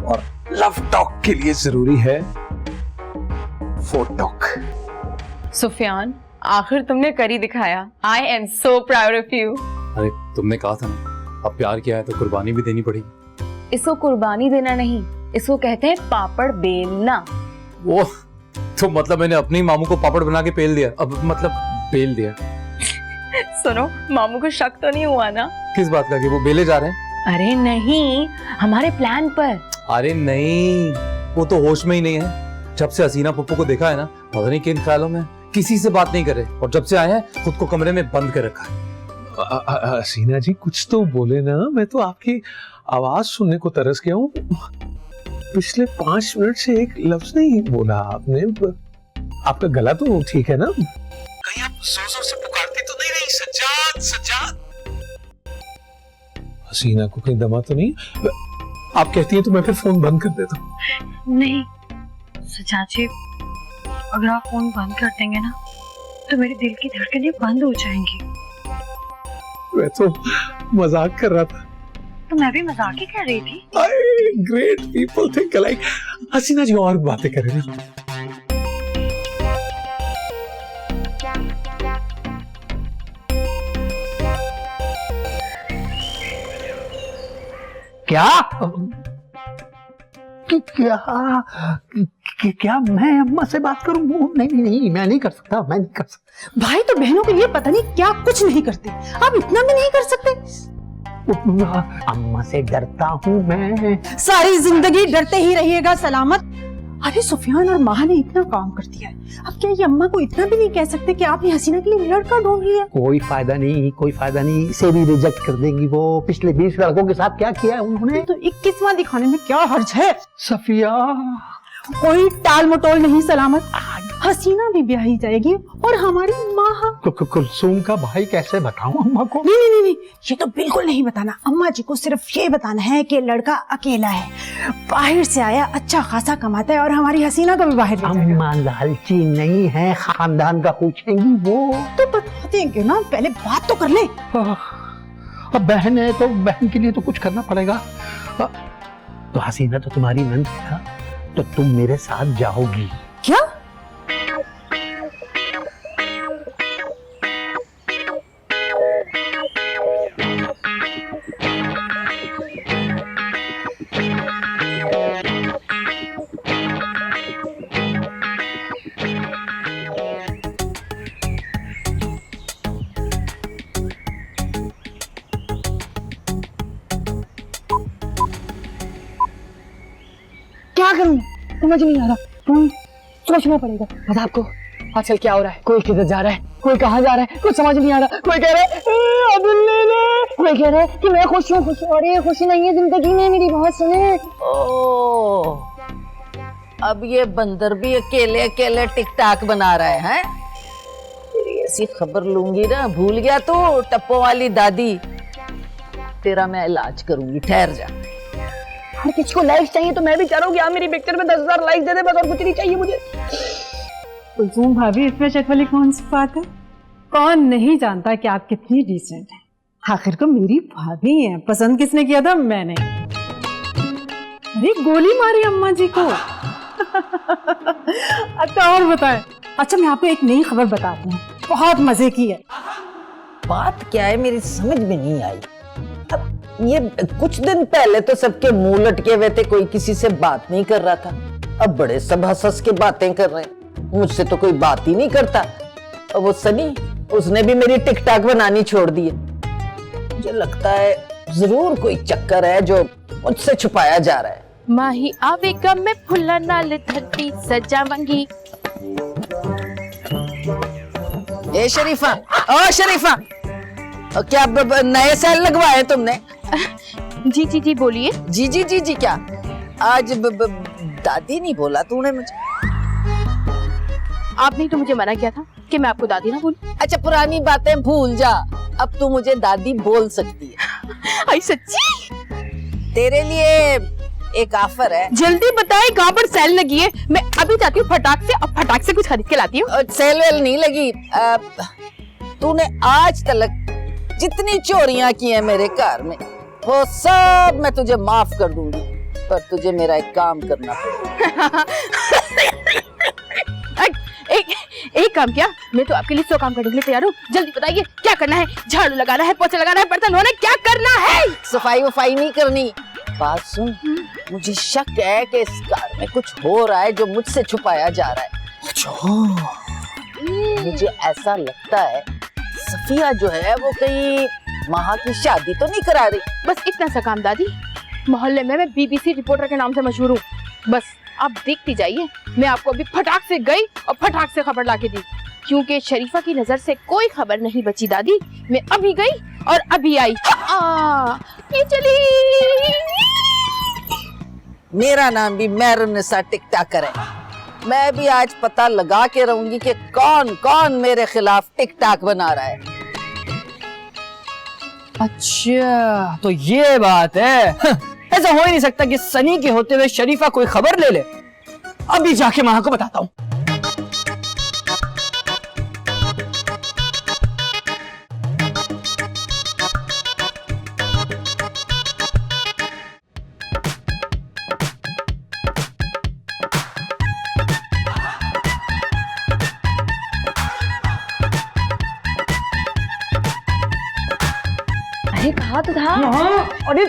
और लव टॉक के लिए जरूरी है फोर्ट टॉक। सुफियान, आखिर तुमने कर ही दिखाया। I am so proud of you. अरे तुमने कहा था ना, अब प्यार किया है तो कुर्बानी भी देनी पड़ेगी। इसको कुर्बानी देना नहीं, इसको कहते हैं पापड़ बेलना। वो तो मतलब मैंने अपनी मामू को पापड़ बना के पेल दिया, अब मतलब बेल दिया। सुनो, मामू को शक तो नहीं हुआ ना? किस बात का, कि वो बेले जा रहे हैं? अरे नहीं, हमारे प्लान पर। अरे नहीं, वो तो होश में ही नहीं है। जब से हसीना पप्पू को देखा है ना, पता नहीं किन ख्यालों में, किसी से बात नहीं करे, और जब से आए हैं खुद को कमरे में बंद कर रखा है। हसीना जी कुछ तो बोले ना, मैं तो आपकी आवाज सुनने को तरस गया हूँ। पिछले 5 मिनट से एक लफ्ज नहीं बोला आपने। आपका गला तो ठीक है ना? कहीं आप जोर-जोर से पुकारती तो नहीं रही, सज्जाद सज्जाद? हसीना को कहीं दमा तो नहीं? आप कहती हैं तो मैं फिर फोन बंद कर देता हूँ। नहीं सज्जाद जी, अगर आप फोन बंद कर देंगे ना तो मेरे दिल की धड़कनें बंद हो जाएंगी। मैं तो मजाक कर रहा था। तो मैं भी मजाक ही कर रही थी। Great people think alike. Hasina ji और बातें करें ना। क्या क्या क्या मैं अम्मा से बात करूं? नहीं नहीं नहीं, मैं नहीं कर सकता, मैं नहीं कर सकता। भाई तो बहनों के लिए पता नहीं क्या कुछ नहीं करते, आप इतना भी नहीं कर सकते? अम्मा से डरता हूं मैं। सारी जिंदगी डरते ही रहिएगा सलामत। अरे सुफियान और माह ने इतना काम कर दिया है, अब क्या ये अम्मा को इतना भी नहीं कह सकते कि आपने हसीना के लिए लड़का ढूंढ लिया? कोई फायदा नहीं, कोई फायदा नहीं, इसे भी रिजेक्ट कर देंगी वो। पिछले 20 लड़कों के साथ क्या किया है उन्होंने? तो 21वां दिखाने में क्या हर्ज है? सफिया, कोई टाल मटोल नहीं सलामत, हसीना भी ब्याही जाएगी और हमारी माह। कुलसूम का भाई कैसे बताऊं अम्मा को? नहीं नहीं नहीं नहीं, ये तो बिल्कुल नहीं बताना। अम्मा जी को सिर्फ ये बताना है कि लड़का अकेला है, बाहर से आया, अच्छा खासा कमाता है और हमारी हसीना को भी बाहर ले जाएगा। अम्मा लालची नहीं है, खानदान का पूछेंगी वो तो बता देंगे ना, पहले बात तो कर ले। अब बहन है तो बहन के लिए तो कुछ करना पड़ेगा। तो हसीना तो तुम्हारी नंद है ना, तो तुम मेरे साथ जाओगी क्या? क्या करूं समझ नहीं आ रहा, सोचना पड़ेगा। पता आपको आजकल क्या हो रहा है? कोई किधर जा रहा है, कोई कहाँ जा रहा है, कुछ समझ नहीं आ रहा। कोई कह रहा है अब्दुल ले ले, कोई कह रहा है कि मैं खुश हूँ। खुश? अरे खुशी नहीं है जिंदगी में, मेरी बात सुने। ओ, अब ये बंदर भी अकेले अकेले टिकटाक बना रहा है? तेरी ऐसी खबर लूंगी ना, भूल गया तू टप्पो वाली दादी। तेरा मैं इलाज करूंगी, ठहर जा। हर किसी को लाइक चाहिए तो मैं भी चाह रहा हूँ कि आप मेरी पिक्चर में 10,000 लाइक दे दे, बस और कुछ नहीं चाहिए मुझे। कुलसूम भाभी, इसमें शक वाली कौन सी बात है? कौन नहीं जानता कि आप कितनी डिसेंट हैं। आखिर को मेरी भाभी हैं, पसंद किसने किया था? मैंने। अरे गोली मारी अम्मा जी को। अच्छा और बताएं। अच्छा मैं आपको एक नई खबर बताती हूँ, बहुत मजे की है। बात क्या है मेरी समझ में नहीं आई। अब ये कुछ दिन पहले तो सबके मुंह लटके हुए थे, कोई किसी से बात नहीं कर रहा था। अब बड़े सब हंस के बातें कर रहे हैं, मुझसे तो कोई बात ही नहीं करता। और वो सनी, उसने भी मेरी टिकटॉक बनानी छोड़ दी है। मुझे लगता है जरूर कोई चक्कर है जो मुझसे छुपाया जा रहा है। माही आवेगा में फुल्ला नाल धरती सजावंगी। ए शरीफा, ओ शरीफा, क्या नए सेल लगवाए तुमने? जी जी जी बोलिए। जी जी जी जी क्या? आज दादी नहीं बोला तूने मुझे? आपने तो मुझे मना किया था कि मैं आपको दादी ना बोलूं। अच्छा पुरानी बातें भूल जा, अब तू मुझे दादी बोल सकती है। आई सच्ची? तेरे लिए एक ऑफर है। जल्दी बताए कहाँ पर सेल लगी है, मैं अभी जाती हूँ फटाक से और फटाक से कुछ खरीद के लाती हूँ। सेल वेल नहीं लगी। तूने आज तक जितनी चोरियां की हैं मेरे घर में, वो सब मैं तुझे माफ कर दूंगी, पर तुझे मेरा एक काम करना पड़ेगा। एक काम क्या, मैं तो आपके लिए 100 काम करने के लिए तैयार हूँ। जल्दी बताइए क्या करना है? झाड़ू लगाना है, पोछा लगाना है, बर्तन धोना है, क्या करना है? सफाई वफाई नहीं करनी। बात सुन, मुझे शक है कि इस घर में कुछ हो रहा है जो मुझसे छुपाया जा रहा है। मुझे ऐसा लगता है सफिया जो है वो कहीं माह की शादी तो नहीं करा रही। बस इतना सा काम दादी, मोहल्ले में मैं BBC रिपोर्टर के नाम से मशहूर हूँ। बस आप देखती जाइए, मैं आपको अभी फटाक से गई और फटाक से खबर लाके दी, क्योंकि शरीफा की नजर से कोई खबर नहीं बची दादी। मैं अभी गई और अभी आई। ये चली। मेरा नाम भी मेहरुन्निसा टिकटॉकर है। मैं भी आज पता लगा के रहूंगी कि कौन कौन मेरे खिलाफ टिकटॉक बना रहा है। अच्छा तो ये बात है। ऐसा हो ही नहीं सकता कि सनी के होते हुए शरीफा कोई खबर ले ले। अभी जाके माँ को बताता हूँ। अरे कहा तो था। अरे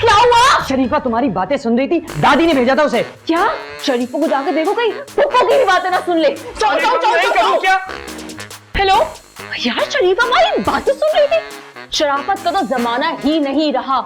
क्या हुआ? शरीफा तुम्हारी बातें सुन रही थी, दादी ने भेजा था उसे। क्या? शरीफों को जाकर देखो कहीं पुप्पो की भी बातें ना सुन ले। चल चल चल चल। क्या? हेलो यार, शरीफा हमारी बातें सुन रही थी। शराफत का तो जमाना ही नहीं रहा।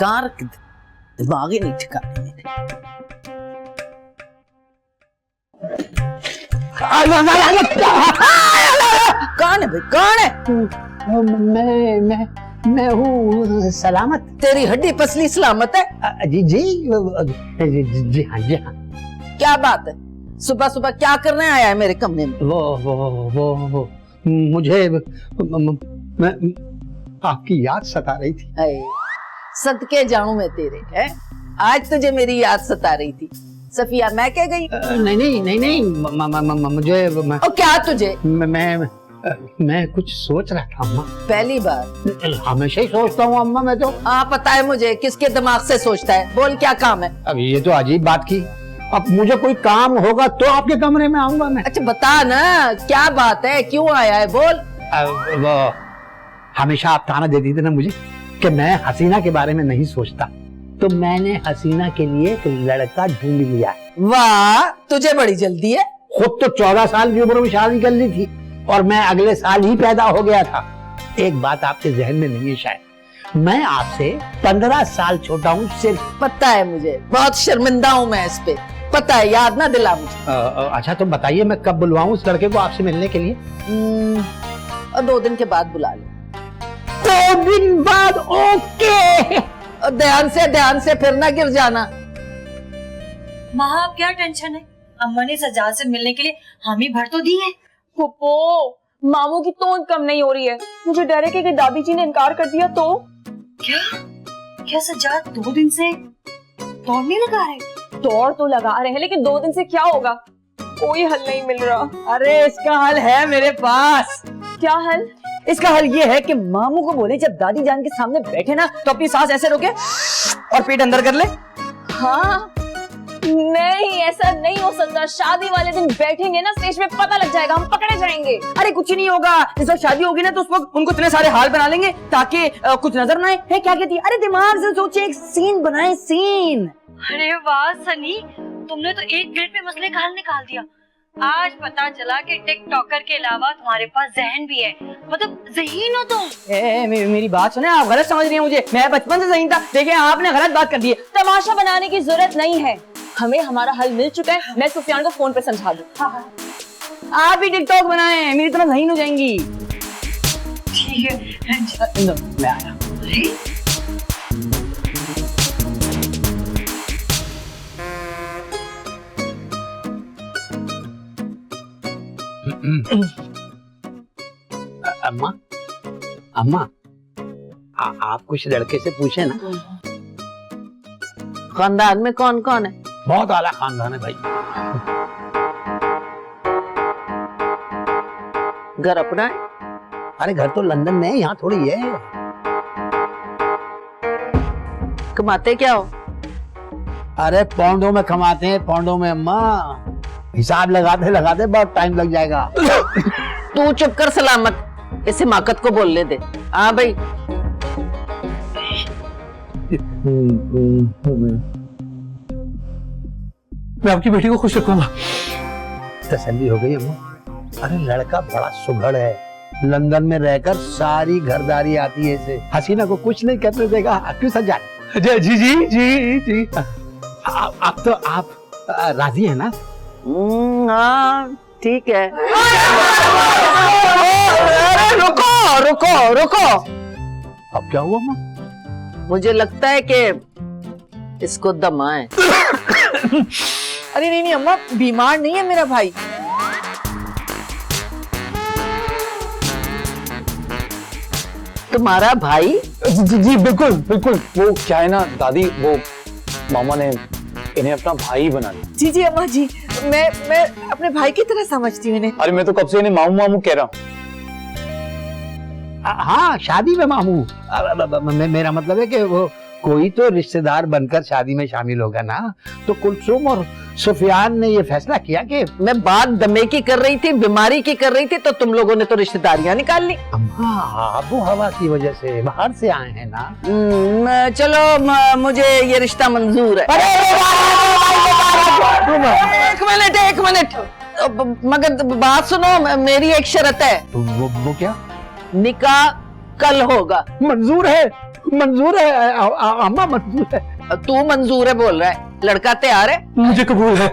कार दिमाग ही नहीं ठिकाने मेरे। कौन है भाई, कौन है? मैं हूँ सलामत। तेरी हड्डी पसली सलामत है? जी जी जी हाँ जी हाँ। क्या बात है, सुबह सुबह क्या करने आया है मेरे कमरे में? वो मुझे मैं आपकी याद सता रही थी। सदके जाऊं मैं तेरे, है? आज तुझे मेरी याद सता रही थी। सफिया मैं कह गई? नहीं मुझे और क्या तुझे? मैं कुछ सोच रहा था अम्मा। पहली बार? हमेशा ही सोचता हूँ अम्मा मैं तो। हाँ पता है मुझे, किसके दिमाग से सोचता है। बोल क्या काम है? अब ये तो अजीब बात की। अब मुझे कोई काम होगा तो आपके कमरे में आऊंगा मैं। अच्छा बता ना, क्या बात है, क्यों आया है, बोल। वो हमेशा आप ताना देती थी ना मुझे कि मैं हसीना के बारे में नहीं सोचता, तो मैंने हसीना के लिए एक लड़का ढूंढ लिया। वाह, तुझे बड़ी जल्दी है। खुद तो 14 साल की उम्र में शादी कर ली थी और मैं अगले साल ही पैदा हो गया था। एक बात आपके जहन में नहीं है शायद, मैं आपसे 15 साल छोटा हूँ सिर्फ। पता है मुझे, बहुत शर्मिंदा हूँ मैं इस पे, पता है, याद ना दिला मुझे। अच्छा तो बताइए मैं कब बुलवाऊं उस लड़के को आपसे मिलने के लिए? और 2 दिन के बाद बुला ले। 2 दिन बाद? ओके। और ध्यान से फिर ना गिर जाना। माँ आप क्या टेंशन है, अम्मा ने सजाद से मिलने के लिए हामी भर तो दी है। पुप्पो, मामू की तोंद कम नहीं हो रही है। मुझे डर है कि दादी जी ने इनकार कर दिया तो। क्या सजाद 2 दिन से दौड़ नहीं लगा रहे? दौड़ तो लगा रहे हैं, लेकिन 2 दिन से क्या होगा? कोई हल नहीं मिल रहा। अरे इसका हल है मेरे पास। क्या हल? इसका हल ये है कि मामू को बोले जब दादी जान के सामने बैठे ना तो अपनी सांस ऐसे रोके और पेट अंदर कर ले। हाँ नहीं, ऐसा नहीं हो सकता। शादी वाले दिन बैठेंगे ना स्टेज पे, पता लग जाएगा, हम पकड़े जाएंगे। अरे कुछ नहीं होगा, जिस वक्त शादी होगी ना तो उस वक्त उनको इतने सारे हाल बना लेंगे ताकि कुछ नजर ना आए। क्या कहती है? अरे दिमाग से सोचे, एक सीन बनाए, सीन। अरे वाह सनी, तुमने तो 1 मिनट में मसले का हल निकाल दिया। आज पता चला कि टिकटॉकर के अलावा तुम्हारे पास जहन भी है, मतलब ज़हीन हो तुम। मेरी बात सुने, आप गलत समझ रही हैं मुझे। मैं बचपन से ज़हीन था। देखिए आपने गलत बात कर दी है। तमाशा बनाने की जरूरत नहीं है, हमें हमारा हल मिल चुका है। मैं सुफियान को फोन पे समझा दूं। आप भी टिकटॉक बनाएं, मेरी तरह ज़हीन हो जाएंगी। ठीक है मैं आया। अम्मा आप कुछ लड़के से पूछे ना। खानदान में कौन कौन है? बहुत आला खानदान है भाई। घर अपना है? अरे घर तो लंदन में है, यहाँ थोड़ी है। कमाते क्या हो? अरे पौंडों में कमाते हैं, पौंडों में अम्मा। हिसाब लगाते लगाते बहुत टाइम लग जाएगा। तू चुप कर सलामत, इसे माकत को बोलने दे। हाँ भाई। मैं आपकी बेटी को खुश रखूंगा। तसल्ली हो गई अम्मा। अरे लड़का बड़ा सुघड़ है, लंदन में रहकर सारी घरदारी आती है इसे। हसीना को कुछ नहीं करने देगा। क्यों सज्जाद? जी जी जी जी जी। आप तो आप राजी है ना? हाँ ठीक है। रुको रुको रुको। अब क्या हुआ अम्मा? मुझे लगता है कि इसको दमा है। अरे नहीं अम्मा, बीमार नहीं है मेरा भाई। तुम्हारा भाई? जी बिल्कुल बिल्कुल। वो क्या है ना दादी, वो मामा ने इन्हें अपना भाई बना लिया। जी जी अम्मा जी, मैं अपने भाई की तरह समझती हूँ इन्हें। अरे मैं तो कब से इन्हें मामू मामू कह रहा हूँ। हाँ शादी में मामू। मेरा मतलब है कि वो कोई तो रिश्तेदार बनकर शादी में शामिल होगा ना। तो कुलसुम और सुफियान ने ये फैसला किया कि मैं बात दमे की कर रही थी, बीमारी की कर रही थी, तो तुम लोगों ने तो रिश्तेदारियां निकाल ली। अम्मा आबो हवा की वजह से बाहर से आए हैं ना। चलो मुझे ये रिश्ता मंजूर है। एक मिनट मगर बात सुनो, मेरी एक शर्त है। वो क्या? निकाह कल होगा। मंजूर है अम्मा, मंजूर है। तू मंजूर है बोल रहा है, लड़का तैयार है? मुझे कबूल है।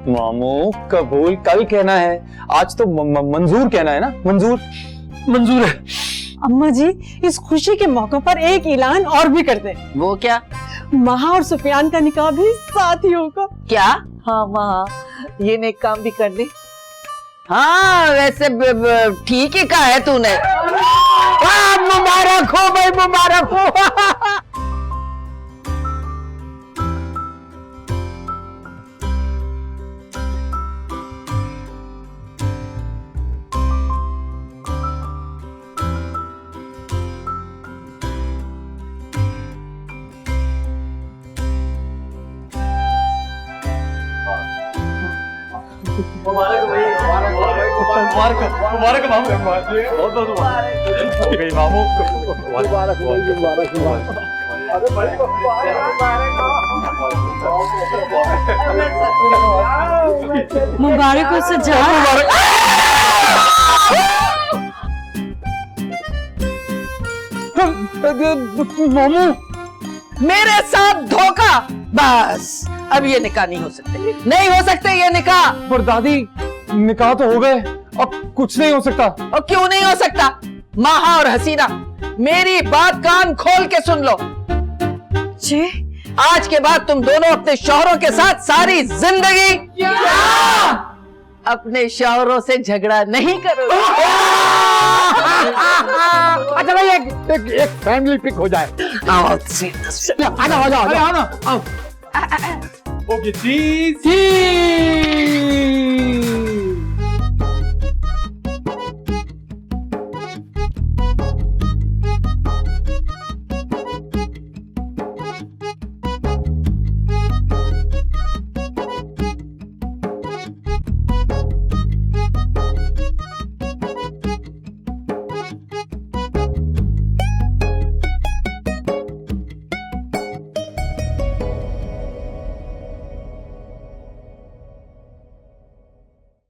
मामू कबूल कल कहना है, आज तो मंजूर कहना है ना। मंजूर है। अम्मा जी, इस खुशी के मौके पर एक ऐलान और भी कर दें। वो क्या? महा और सुफियान का निकाह भी साथ ही होगा। क्या? हाँ माँ, ये नेक काम भी कर दे। हाँ वैसे ठीक ही कहा है तूने। मुबारक हो भाई, मुबारक हो। मुबारक मामू, बहुत बहुत मामू, मुबारक हो सज्जाद। मामू मेरे साथ धोखा, बस अब ये निकाह नहीं हो सकते ये निकाह। पर दादी निकाह तो हो गए, अब कुछ नहीं हो सकता। और क्यों नहीं हो सकता? माहा और हसीना मेरी बात कान खोल के सुन लो जी। आज के बाद तुम दोनों अपने शौहरों के साथ सारी जिंदगी अपने शौहरों से झगड़ा नहीं करोगे। अच्छा भाई एक फैमिली पिक हो जाए। ओके चीज।